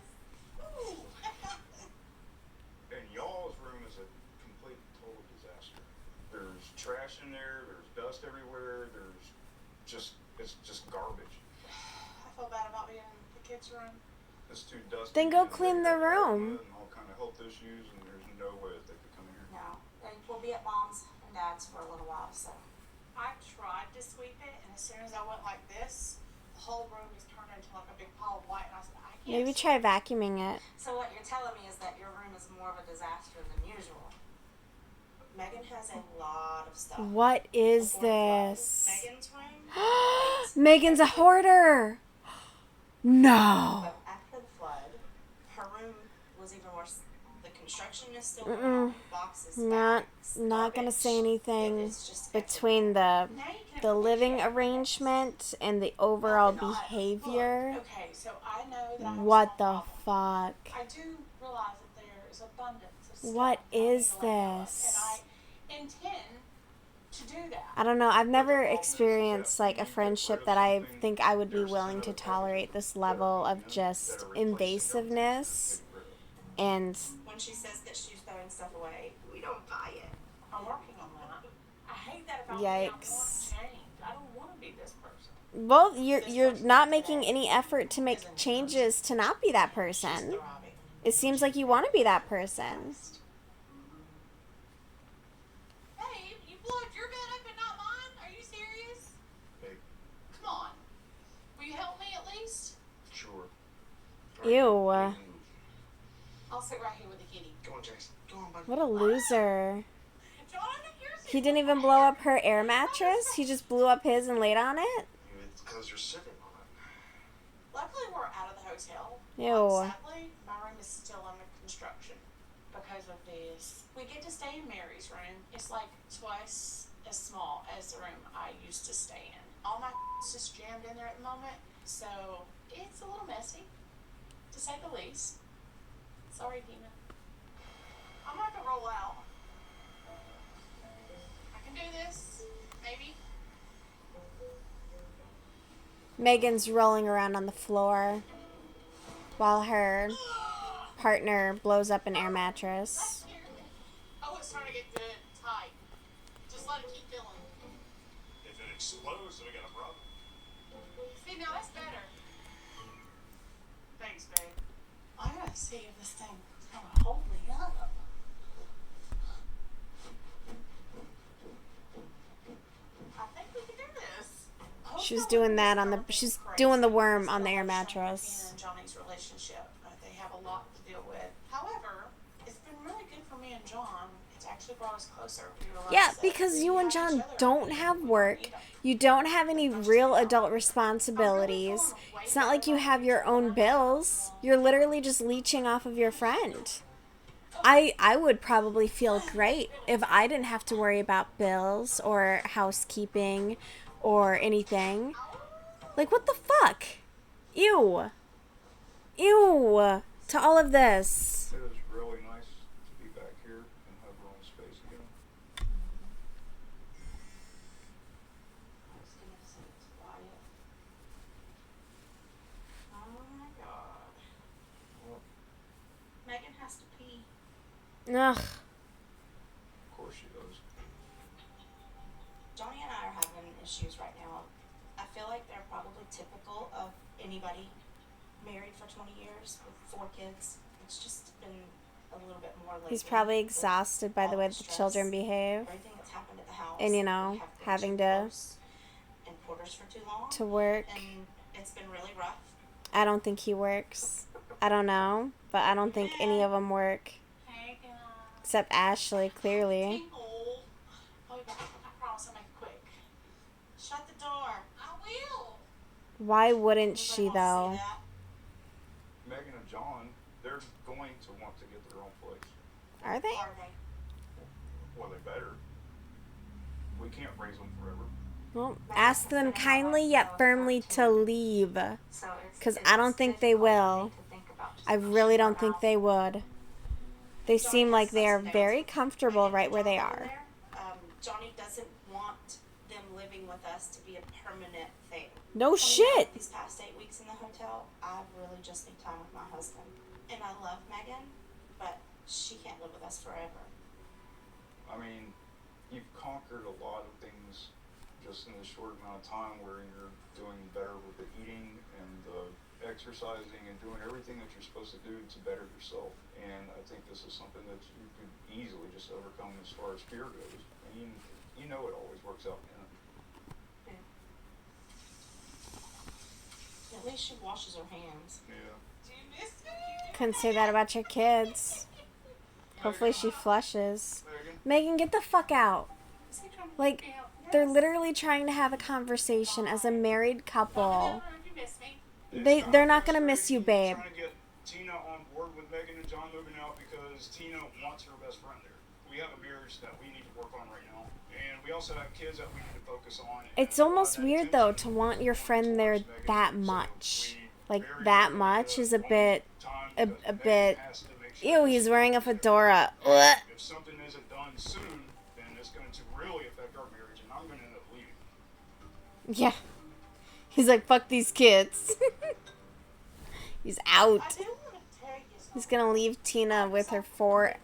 Ooh. And y'all's room is a complete total disaster. There's trash in there, there's dust everywhere, it's just garbage. I feel bad about being in the kids' room. It's too dusty. Then go and clean they the got room. And all kind of health issues, and there's no way that they could come in here. No, and we'll be at Mom's and Dad's for a little while, so. I tried to sweep it, and as soon as I went like this, the whole room just turned into like a big pile of white, and I said, I can't. Maybe try vacuuming it. So what you're telling me is that your room is more of a disaster than usual. Megan has a lot of stuff. What is Before the flood, this? Megan's room. Megan's a hoarder. No. But after the flood, her room was even worse. The construction is still Mm-mm. going on. Boxes, Not bags, not gonna garbage. say It anything is just between Now the you can living appreciate arrangement and the overall God, behavior. look, okay, so I know that I have a What small the problem. fuck? I do realize that there is abundance of stuff What that I need is to let go of, this? and I intend to do that. I don't know. I've never experienced like a friendship that I think I would be willing to tolerate this level of just invasiveness and When she says that she's throwing stuff away, we don't buy it. I'm working on that. I hate that about me. I want to yikes. change. I don't want to be this person. Well, you're not making any effort to make changes to not be that person. Thriving. It seems like you want to be that person. Hey, you blew up your bed up and not mine? Are you serious? Hey, Come on. Will you help me at least? sure. Ew. I'll sit right here with the kitty. Come on, Jason. Go on, buddy. What a loser. John, here's He didn't even blow up her air mattress. He just blew up his and laid on it. It's because you're sitting on it. Luckily, we're out of the hotel. Ew. Sadly, my room is still under construction because of this. We get to stay in Mary's room. It's like twice as small as the room I used to stay in. All my is just jammed in there at the moment, so it's a little messy, to say the least. Sorry, Tina. I'm gonna have to roll out. I can do this, maybe. Megan's rolling around on the floor while her partner blows up an air mattress. Oh, it's starting to get good, tight. Just let it keep filling. If it explodes, then we got a problem. See, now that's better. Thanks, babe. I gotta see if this thing is gonna hold me up. I think we can do this. She was doing that on the. She's doing the worm on the air mattress. Tina and Johnny's relationship. They have a lot to deal with. However, it's been really good for me and John. It's actually brought us closer. We realized Yeah, that because you we and have each John other don't and have we don't work. need 'em. You don't have any real adult responsibilities. It's not like you have your own bills. You're literally just leeching off of your friend. I would probably feel great if I didn't have to worry about bills or housekeeping or anything. Like, what the fuck? Ew. Ew. To all of this. It was really nice to be back here and have our own space again. Oh my god. Megan has to pee. Ugh. Of course she does. Johnny and I are having issues right now. I feel like they're probably typical of anybody married for 20 years with 4 kids. It's just been a little bit more lately. He's probably with exhausted by the all way the stress, children behave. Everything that's happened at the house. And, you We know, have been having too to- close in quarters for too long. To work. And it's been really rough. I don't think he works. I don't know, but I don't think any of them work. Hey, Except Ashley, clearly. Tingle. I'll be back. I promise I'll make it quick. Shut the door. I will. Why wouldn't Anybody she, wanna see though? that? Megan and John, they're going to want to get their own place. Are they? Are they? Well, they better. We can't raise them forever. Well, ask them kindly yet firmly to leave. So it's, 'Cause it's I don't think they difficult for will. me to think about just I really don't think out. they would. They Johnny seem has like they are ups and very downs. comfortable Megan right and where they John over are. there, Johnny doesn't want them living with us to be a permanent thing. No I mean, shit. These past 8 weeks in the hotel, I really just need time with my husband. And I love Megan, but she can't live with us forever. I mean, you've conquered a lot of things just in this short amount of time where you're doing better with the eating and the exercising and doing everything that you're supposed to do to better yourself. And I think this is something that you could easily just overcome as far as fear goes. I mean, you know it always works out in it. At least she washes her hands. Yeah. Do you miss me? Couldn't say that about your kids. Hopefully she flushes. Megan? Megan, get the fuck out. Is he trying to Like, freak me out? they're Yes. literally trying to have a conversation as a married couple. You miss me. They're not gonna miss you, babe. Trying to get Tina on board with Megan and John moving out because Tina wants her best friend there. We have a marriage that we need to work on right now, and we also have kids that we need to focus on. It's and a lot almost of that weird though attention to want your is friend going there towards Megan, that so much. we Like very that rarely much get is a alone bit time a because Megan bit has to make sure ew, that he's she's wearing a there. fedora. If Ugh. something isn't done soon, then it's going to really affect our marriage, and I'm going to end up leaving. Yeah. He's like, fuck these kids. He's out. I do want to tell you He's something. gonna leave Tina with her 4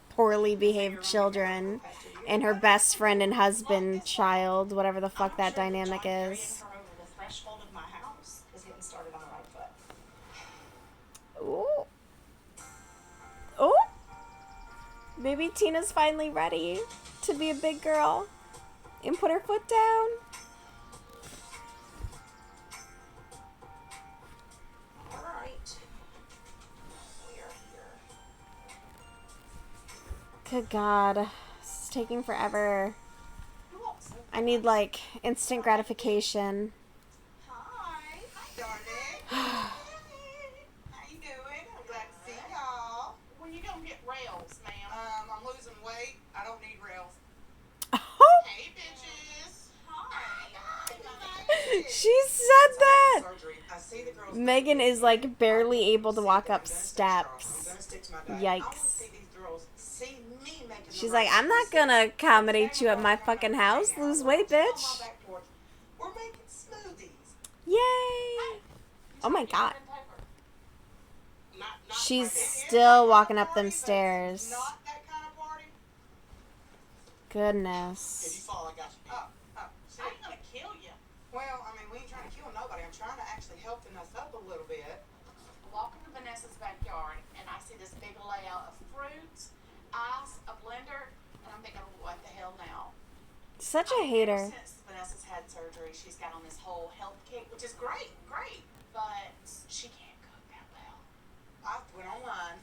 poorly behaved children and her best friend and husband, child, whatever the fuck that dynamic is. Her over the threshold of my house is getting started on the right foot. Ooh. Ooh. Maybe Tina's finally ready to be a big girl and put her foot down. All right. We are here. Good God. This is taking forever. I need, like, instant gratification. Hi, darling. How you doing? I'm glad to see y'all. When you gonna get rails, ma'am? I'm losing weight. I don't need rails. Hey, bitches. She said that. Surgery. I see the girls. Megan is, like, barely able to walk up steps. I'm gonna stick to my diet. I want to Yikes. see these girls see me making the She's right like, I'm not choices. gonna accommodate you at my fucking house. Lose weight, bitch. We're making smoothies. Yay. Oh my God. Not She's right still walking up them stairs. Not that kind of party. now. If you Goodness. fall, I got you. Oh, I ain't gonna kill you. well, I mean, we ain't trying to kill nobody. I'm trying to actually help us up a little bit. Walk into Vanessa's backyard and I see this big layout of fruits, ice, a blender, and I'm thinking, what the hell now? Such a hater. Since Vanessa's had surgery, she's got on this whole health kick, which is great, but she can't cook that well. I went online,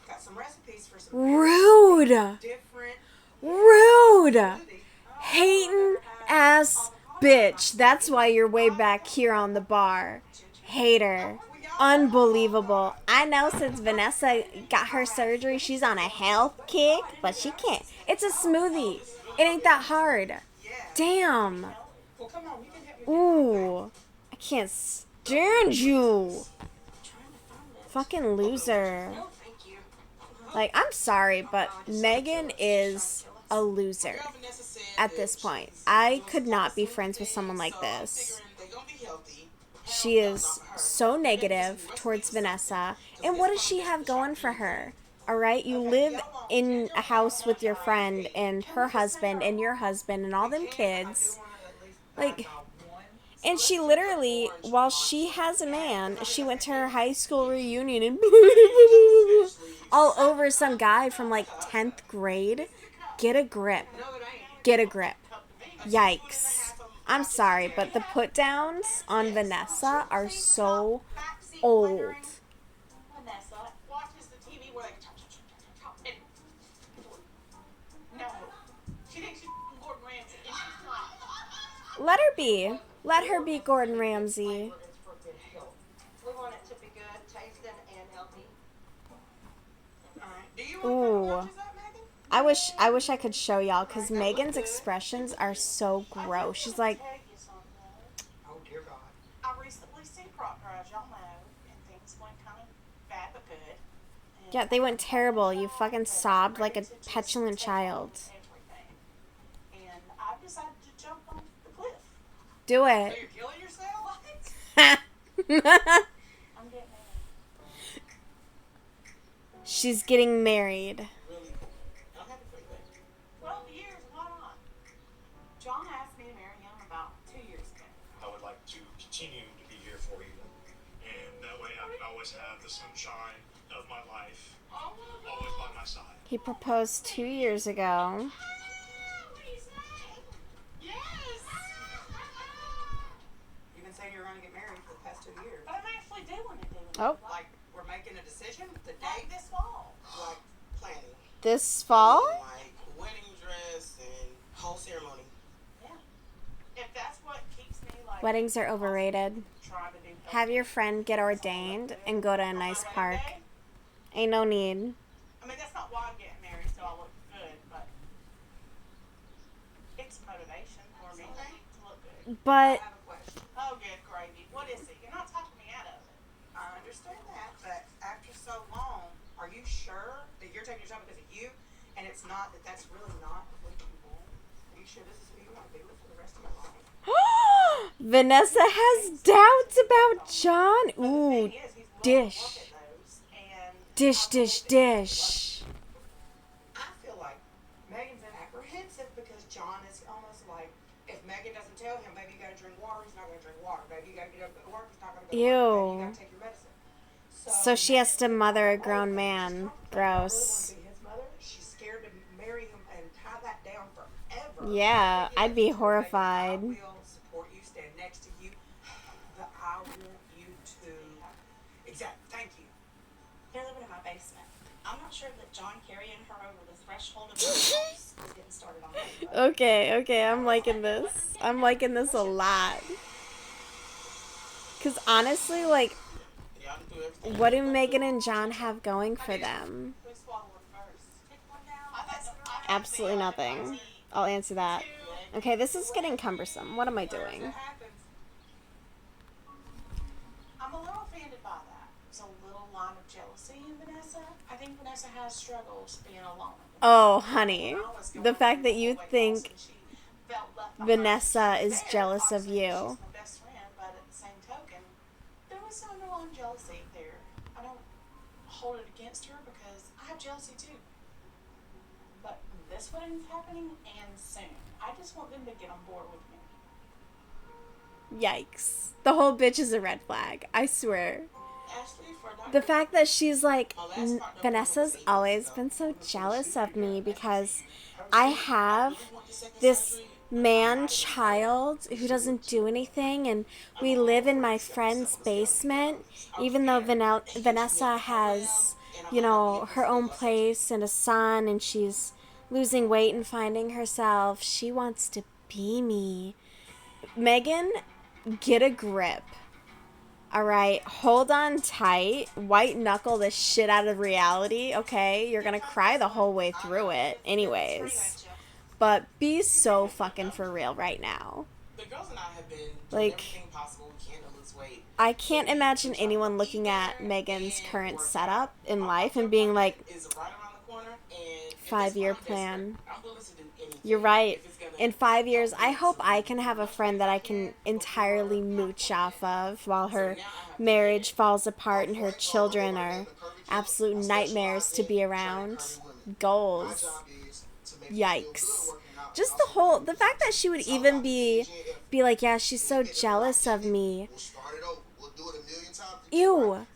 got some recipes for some Rude. different Rude. smoothie. Hating ass bitch. That's why you're way back here on the bar. Hater. Unbelievable. I know since Vanessa got her surgery, she's on a health kick, but she can't. It's a smoothie. It ain't that hard. Damn. Well, come on, you can help me. Ooh. I can't stand you. Fucking loser. No, thank you. Like, I'm sorry, but Megan is a loser Girl, Vanessa said at that this point. she's I doing could some not be smoothie friends with someone like things, so I'm this. figuring they gonna be healthy. She is so negative towards Vanessa. And what does she have going for her? Alright, you live in a house with your friend and her husband and your husband and all them kids. Like, and she literally, while she has a man, she went to her high school reunion and all over some guy from like 10th grade. Get a grip. Get a grip. Yikes. I'm sorry, but the put downs on Vanessa are so old. Vanessa watches the TV where they chop, chop, chop, chop, chop, and no, she thinks she's Gordon Ramsay, and she's not. Let her be. Let her be Gordon Ramsay. It's for good health. We want it to be good, tasting, and healthy. Do you want Ooh. to up, Megan? I wish I could show y'all because Megan's expressions are so gross. She's like, Tell you something. Oh, dear God. I recently seen Proctor, as y'all know, and things went kind of bad but good. And yeah, they went terrible. You fucking sobbed like a petulant child. everything. And I decided to jump off the cliff. Do So it. you're killing yourself? I'm getting married. She's getting married. Really? I'm happy for you, babe. 12 years, why not? John asked me to marry him about 2 years ago. I would like to continue to be here for you, and that way I can always have the sunshine of my life always by my side. He proposed 2 years ago. You've been saying you're going to get married for the past 2 years. But I'm actually doing it. Oh. Like, we're making a decision? The Like date? this fall. Like planning. This fall? Like wedding dress and whole ceremony. If that's what keeps me like Weddings are overrated. trying to do Have your friend get ordained and go to a nice park. Ain't no need. I mean, that's not why I'm getting married, so I look good, but it's motivation for me to look good. But I have a question. Oh, good gravy. What is it? You're not talking me out of it. I understand that, but after so long, are you sure that you're taking your time because of you, and it's not that that's really not what you want? Are you sure this is who you want to be with for the rest of your life? Vanessa has doubts about John. But the Ooh, thing is, he's willing to dish. look at those, and Dish, I dish, believe that- dish. I feel like Megan's apprehensive because John is almost like, if Megan doesn't tell him, baby, you gotta drink water, he's not gonna drink water. Baby, you gotta get up and go to work, he's not gonna go to work. Baby, you Ew. gotta take your medicine. So she has to mother a grown man. She's Gross. really wanna be his mother. She's scared to marry him and tie that down forever. Yeah, I'd be So, Megan, horrified. I will support you, stand next to you, but I want you to. Exactly. Thank you. They're living in my basement. I'm not sure that John carrying her over this threshold of menopause is getting started on that. Okay, I'm liking this. I'm liking this a lot. Because honestly, like, Y'all can do everything. what do Megan and John have going for them? We swallow it first. Take one down. Absolutely nothing. I'll answer that. Okay, this is getting cumbersome. What am I doing? It happens. I'm a little offended by that. It's a little line of jealousy in Vanessa. I think Vanessa has struggles being alone. Oh, honey. The fact that you think Vanessa is jealous of you. She's my best friend, but at the same token, there was some underlying jealousy there. I don't hold it against her because I have jealousy too. But this wedding's happening and soon. I just want them to get on board with me. Yikes. The whole bitch is a red flag. I swear. Ashley, for Dr. The fact that she's like, Vanessa's always been so jealous of me because I have this man-child who doesn't do anything, and we live in my friend's basement, even though Vanessa has, you know, her own place and a son, and she's losing weight and finding herself. She wants to be me. Megan, get a grip. Alright, hold on tight. White knuckle the shit out of reality, okay? You're gonna cry the whole way through it anyways. But be so fucking for real right now. The girls and I have been doing Like, everything possible we can to lose weight. I can't imagine anyone looking at Megan's current setup in life and being like, Is right around the corner, and if 5-year it's not plan. I'm willing to do anything. You're right. If it's gonna In 5 years, I hope I can have a friend that I can entirely mooch off of while her marriage falls apart and her children are absolute nightmares to be around. Goals. Yikes. Just the fact that she would even be like, yeah, she's so jealous of me. Ew.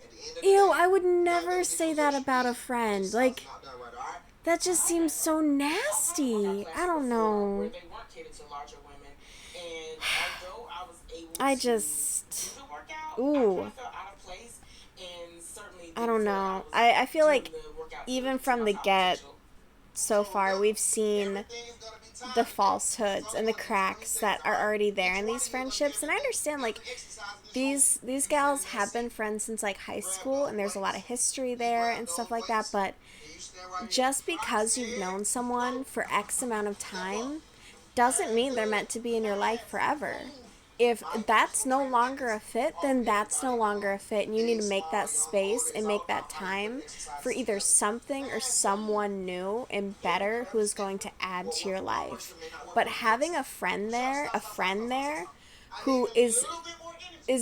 Ew, I would never say that about a friend. Like, that just seems so nasty. I don't know. where they weren't catered to larger women, and although I was able I to just... do the workout, Ooh. I kind of felt out of place, and certainly I don't know. I feel like even from the get so far, we've seen the falsehoods and the cracks that are already there in these friendships. And I understand, like, these gals have been friends since, like, high school, and there's a lot of history there and stuff like that, but just because you've known someone for X amount of time doesn't mean they're meant to be in your life forever. If that's no longer a fit, then that's no longer a fit, and you need to make that space and make that time for either something or someone new and better who is going to add to your life. But having a friend there who is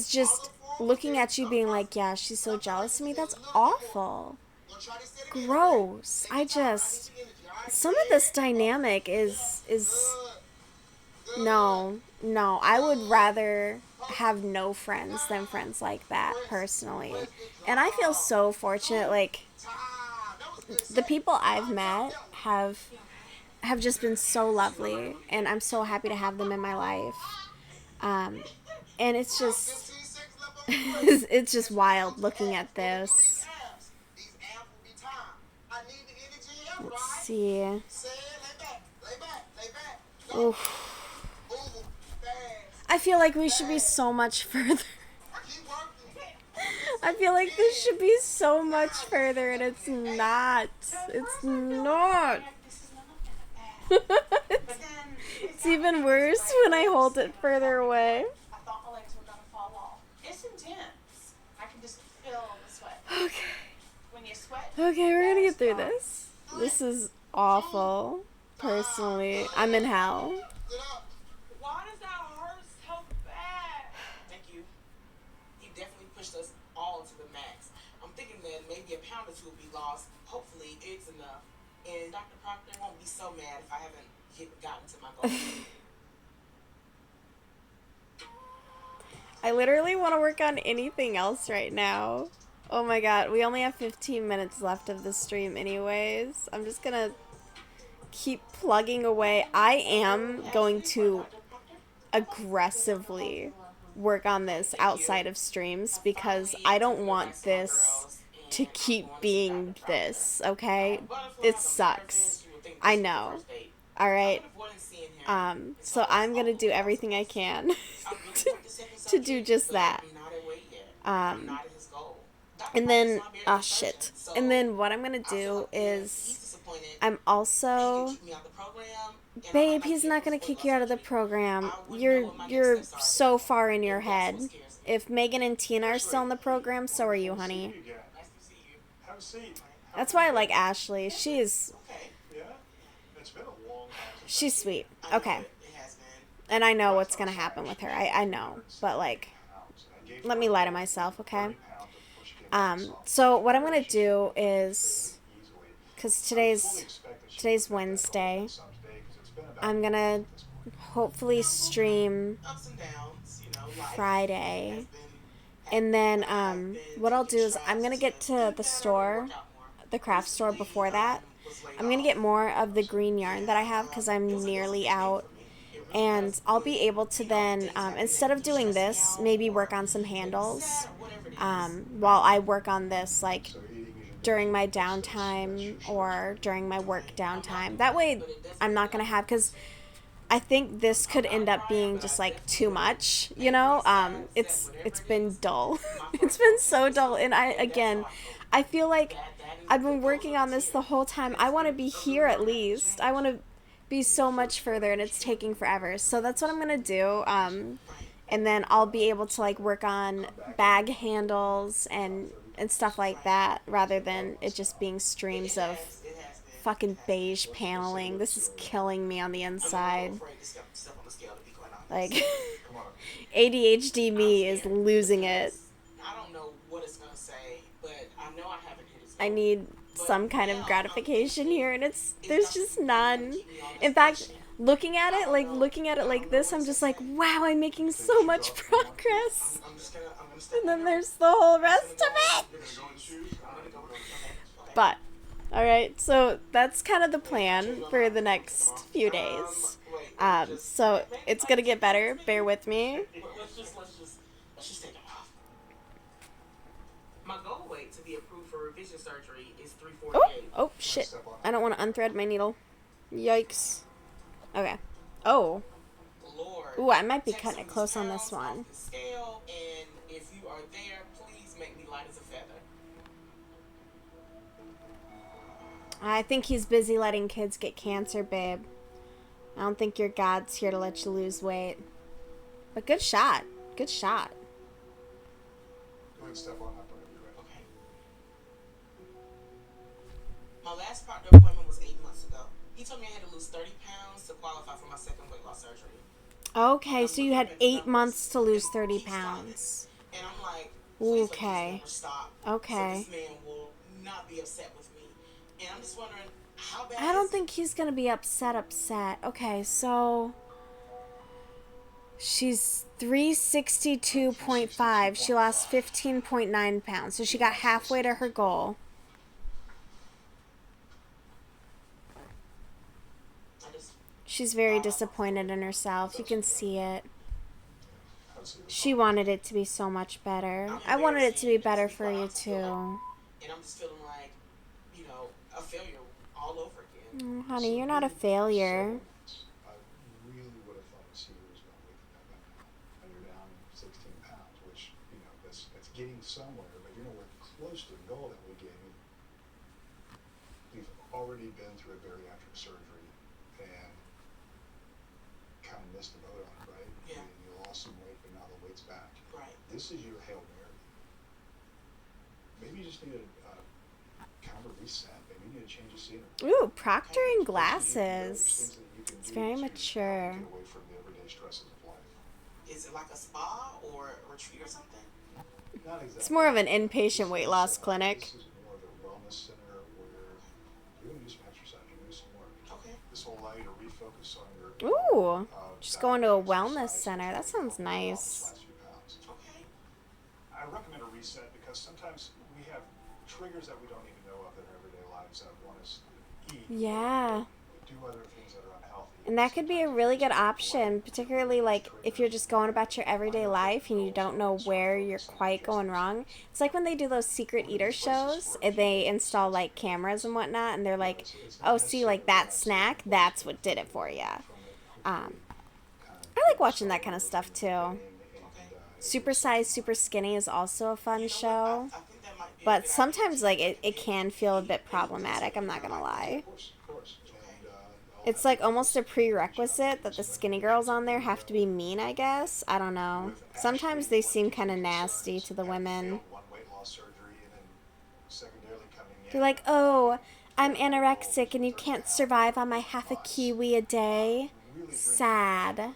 just looking at you being like, yeah, she's so jealous of me, that's awful. Gross. Some of this dynamic is no, I would rather have no friends than friends like that, personally. And I feel so fortunate, like, the people I've met have just been so lovely, and I'm so happy to have them in my life. And it's just, it's just wild looking at this. Let's see. Oof. I feel like we should be so much further. I feel like this should be so much further, and it's not. It's not. It's even worse when I hold it further away. I thought my legs were gonna fall off. It's intense. I can just feel the sweat. Okay. When you sweat. Okay, we're gonna get through this. This is awful. Personally, I'm in hell. Why does that hurt so bad? Thank you. He definitely pushed us all to the max. I'm thinking that maybe a pound or two will be lost. Hopefully, it's enough. And Dr. Proctor won't be so mad if I haven't gotten to my goal. I literally want to work on anything else right now. Oh my god, we only have 15 minutes left of the stream anyways. I'm just gonna keep plugging away. I am going to aggressively work on this outside of streams because I don't want this to keep being this, okay? It sucks. I know. First date. All I've right. been avoiding seeing him. It's So almost I'm gonna do awful. everything I can I really want this second to do subject, just but that. I'm not at weight yet. I'm not at his goal. Dr. And Parker's then, not being oh a surgeon, shit. so And then what I'm gonna I feel do like he's is, disappointed. I'm He can also, kick me out the program, and I babe, might not he's get not his gonna weight kick loss you out of the surgery. program. I wouldn't know You're what my next you're steps are at so that point, far in your and that's head. what scares me. If Megan and Tina are still in the program, so are you, Wonderful to see honey. you again. Nice to see you. Have a seat. How That's have why I you like been? Ashley. She's Okay. Yeah? It's been a long time since she's I've seen you. sweet. I know Okay. it has been. And I know what's gonna happen with her. I know. But like, let me lie to myself, okay? So what I'm gonna do is, cause today's Wednesday, I'm gonna hopefully stream Ups and downs, you know, life Friday. has been And then I've been what I'll taking do is strides I'm gonna get to to do the better, store, work out more. the craft store Recently, before that. was laid I'm gonna off. get more of the green yarn that I have because It I'm was a nearly big thing out. for me. It really And was. I'll With, be able to you know, then, things happening instead that of do doing stress me this, out, maybe or work on some make me handles. sad, or whatever it is. While I work on this, like during my downtime or during my work downtime. That way, I'm not gonna have, because I think this could end up being just like too much, you know. It's been dull. It's been so dull, and I feel like I've been working on this the whole time. I want to be here at least. I want to be so much further, and it's taking forever. So that's what I'm gonna do. And then I'll be able to like work on bag handles and stuff like that, rather than it just being streams of fucking beige paneling. This is killing me on the inside. Like, ADHD me is losing it. I don't know what it's gonna say, but I know I haven't hit his I goal. need some kind of gratification here, and there's just none. In fact, looking at it like this, I'm just like, wow, I'm making so much progress. And then there's the whole rest of it. But, alright, so that's kind of the plan for the next few days. So it's gonna get better. Bear with me. Let's just take it off. My goal weight to be approved for revision surgery is 348. Oh, shit. I don't want to unthread my needle. Yikes. Okay. Oh. Lord, Ooh, I might be take cutting some it of close these on this pounds one. off the scale, and if you are there, please make me light as a feather. I think he's busy letting kids get cancer, babe. I don't think your God's here to let you lose weight. But good shot. Good shot. Go ahead, step on up whenever you're ready. Okay. My last partner appointment was 8 months ago. He told me I had to lose 30 pounds to qualify for my second weight loss surgery. Okay, so you had 8 months to lose 30 He stopped pounds. it. And I'm like, please Okay. let this never stop. Okay. So this man will not be upset with me. And I'm just wondering, how bad I don't is think he's gonna be upset. Okay, so she's 362.5. She lost 15.9 pounds. So she got halfway to her goal. She's very disappointed in herself. You can see it. She wanted it to be so much better. I wanted it to be better for you too. And I'm just feeling like, you know, a failure all over again. Honey, you're not a failure. I really would have thought this year was going to wake that now. And you're down 16 pounds, which, you know, that's getting somewhere, but you're nowhere close to the goal that we gave you. We've already been through a bariatric surgery and kind of missed the boat on it, right? Yeah. You lost some weight, but now the weight's back. Right. This is your Hail Mary. Maybe you just need a kind of a reset. Maybe you need to change the scenery. Ooh, proctoring There's glasses. things that you can It's do very to mature. Get away from the everyday stresses of life. Is it like a spa or a retreat or something? Not exactly. It's more of an inpatient weight loss clinic. This is more of a wellness center where you're going to do some exercise, you're going to do some work. Okay. This will allow you to refocus on your Ooh, just going to a diet, wellness exercise, center. That sounds and nice. last few pounds. Okay. I recommend a reset because sometimes we have triggers that we don't even know of in our everyday lives that want us to eat. Yeah. Do other things that are unhealthy. And that could be a really good option, particularly like if you're just going about your everyday life and you don't know where you're quite going wrong. It's like when they do those secret eater shows and they install like cameras and whatnot, and they're like, oh, see, like that snack, that's what did it for you. I like watching that kind of stuff too. Super Size, Super Skinny is also a fun show. But sometimes like it can feel a bit problematic, I'm not going to lie. It's like almost a prerequisite that the skinny girls on there have to be mean, I guess. I don't know. Sometimes they seem kind of nasty to the women. They're like, oh, I'm anorexic and you can't survive on my half a kiwi a day. Sad.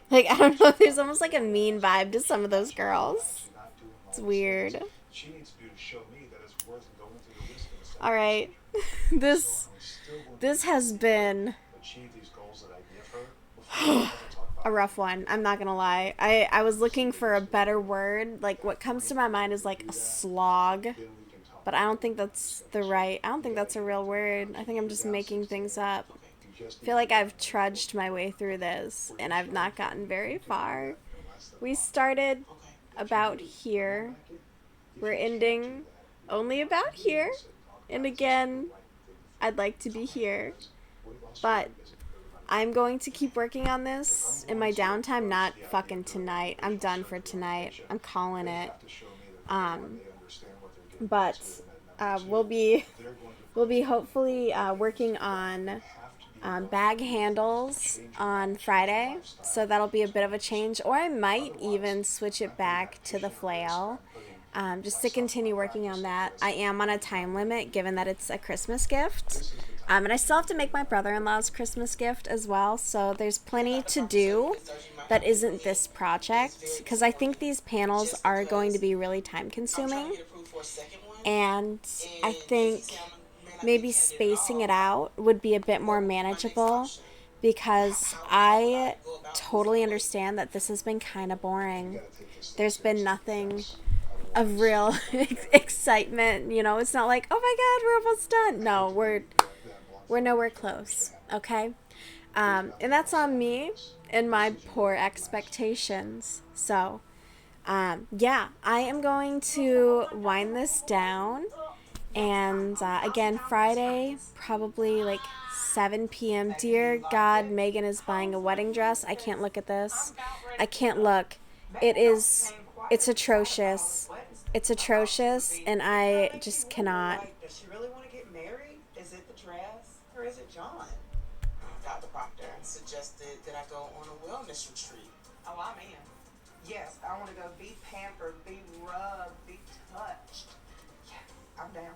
Like, I don't know. There's almost like a mean vibe to some of those girls. It's weird. All right. This has been a rough one. I'm not gonna lie. I was looking for a better word. Like, what comes to my mind is like a slog, but I don't think that's a real word. I think I'm just making things up. I feel like I've trudged my way through this and I've not gotten very far. We started about here. We're ending only about here. And again, I'd like to be here. But I'm going to keep working on this in my downtime, not fucking tonight. I'm done for tonight. I'm calling it. But we'll be hopefully working on bag handles on Friday, so that'll be a bit of a change, or I might even switch it back to the flail, just to continue working on that. I am on a time limit given that it's a Christmas gift, and I still have to make my brother-in-law's Christmas gift as well, so there's plenty to do that isn't this project, because I think these panels are going to be really time consuming, and I think maybe spacing it out would be a bit more manageable, because I totally understand that this has been kind of boring. There's been nothing of real excitement, you know. It's not like, oh my god, we're almost done. No, we're nowhere close, okay? And that's on me and my poor expectations. So, yeah, I am going to wind this down. And again, Friday, probably like 7 p.m. Dear God, Megan is buying a wedding dress. I can't look at this. I can't look. It's atrocious. It's atrocious, and I just cannot. Does she really want to get married? Is it the dress or is it John? Dr. Proctor suggested that I go on a wellness retreat. Oh, I'm in. Yes, I want to go be pampered, be rubbed, be touched. Yeah, I'm down.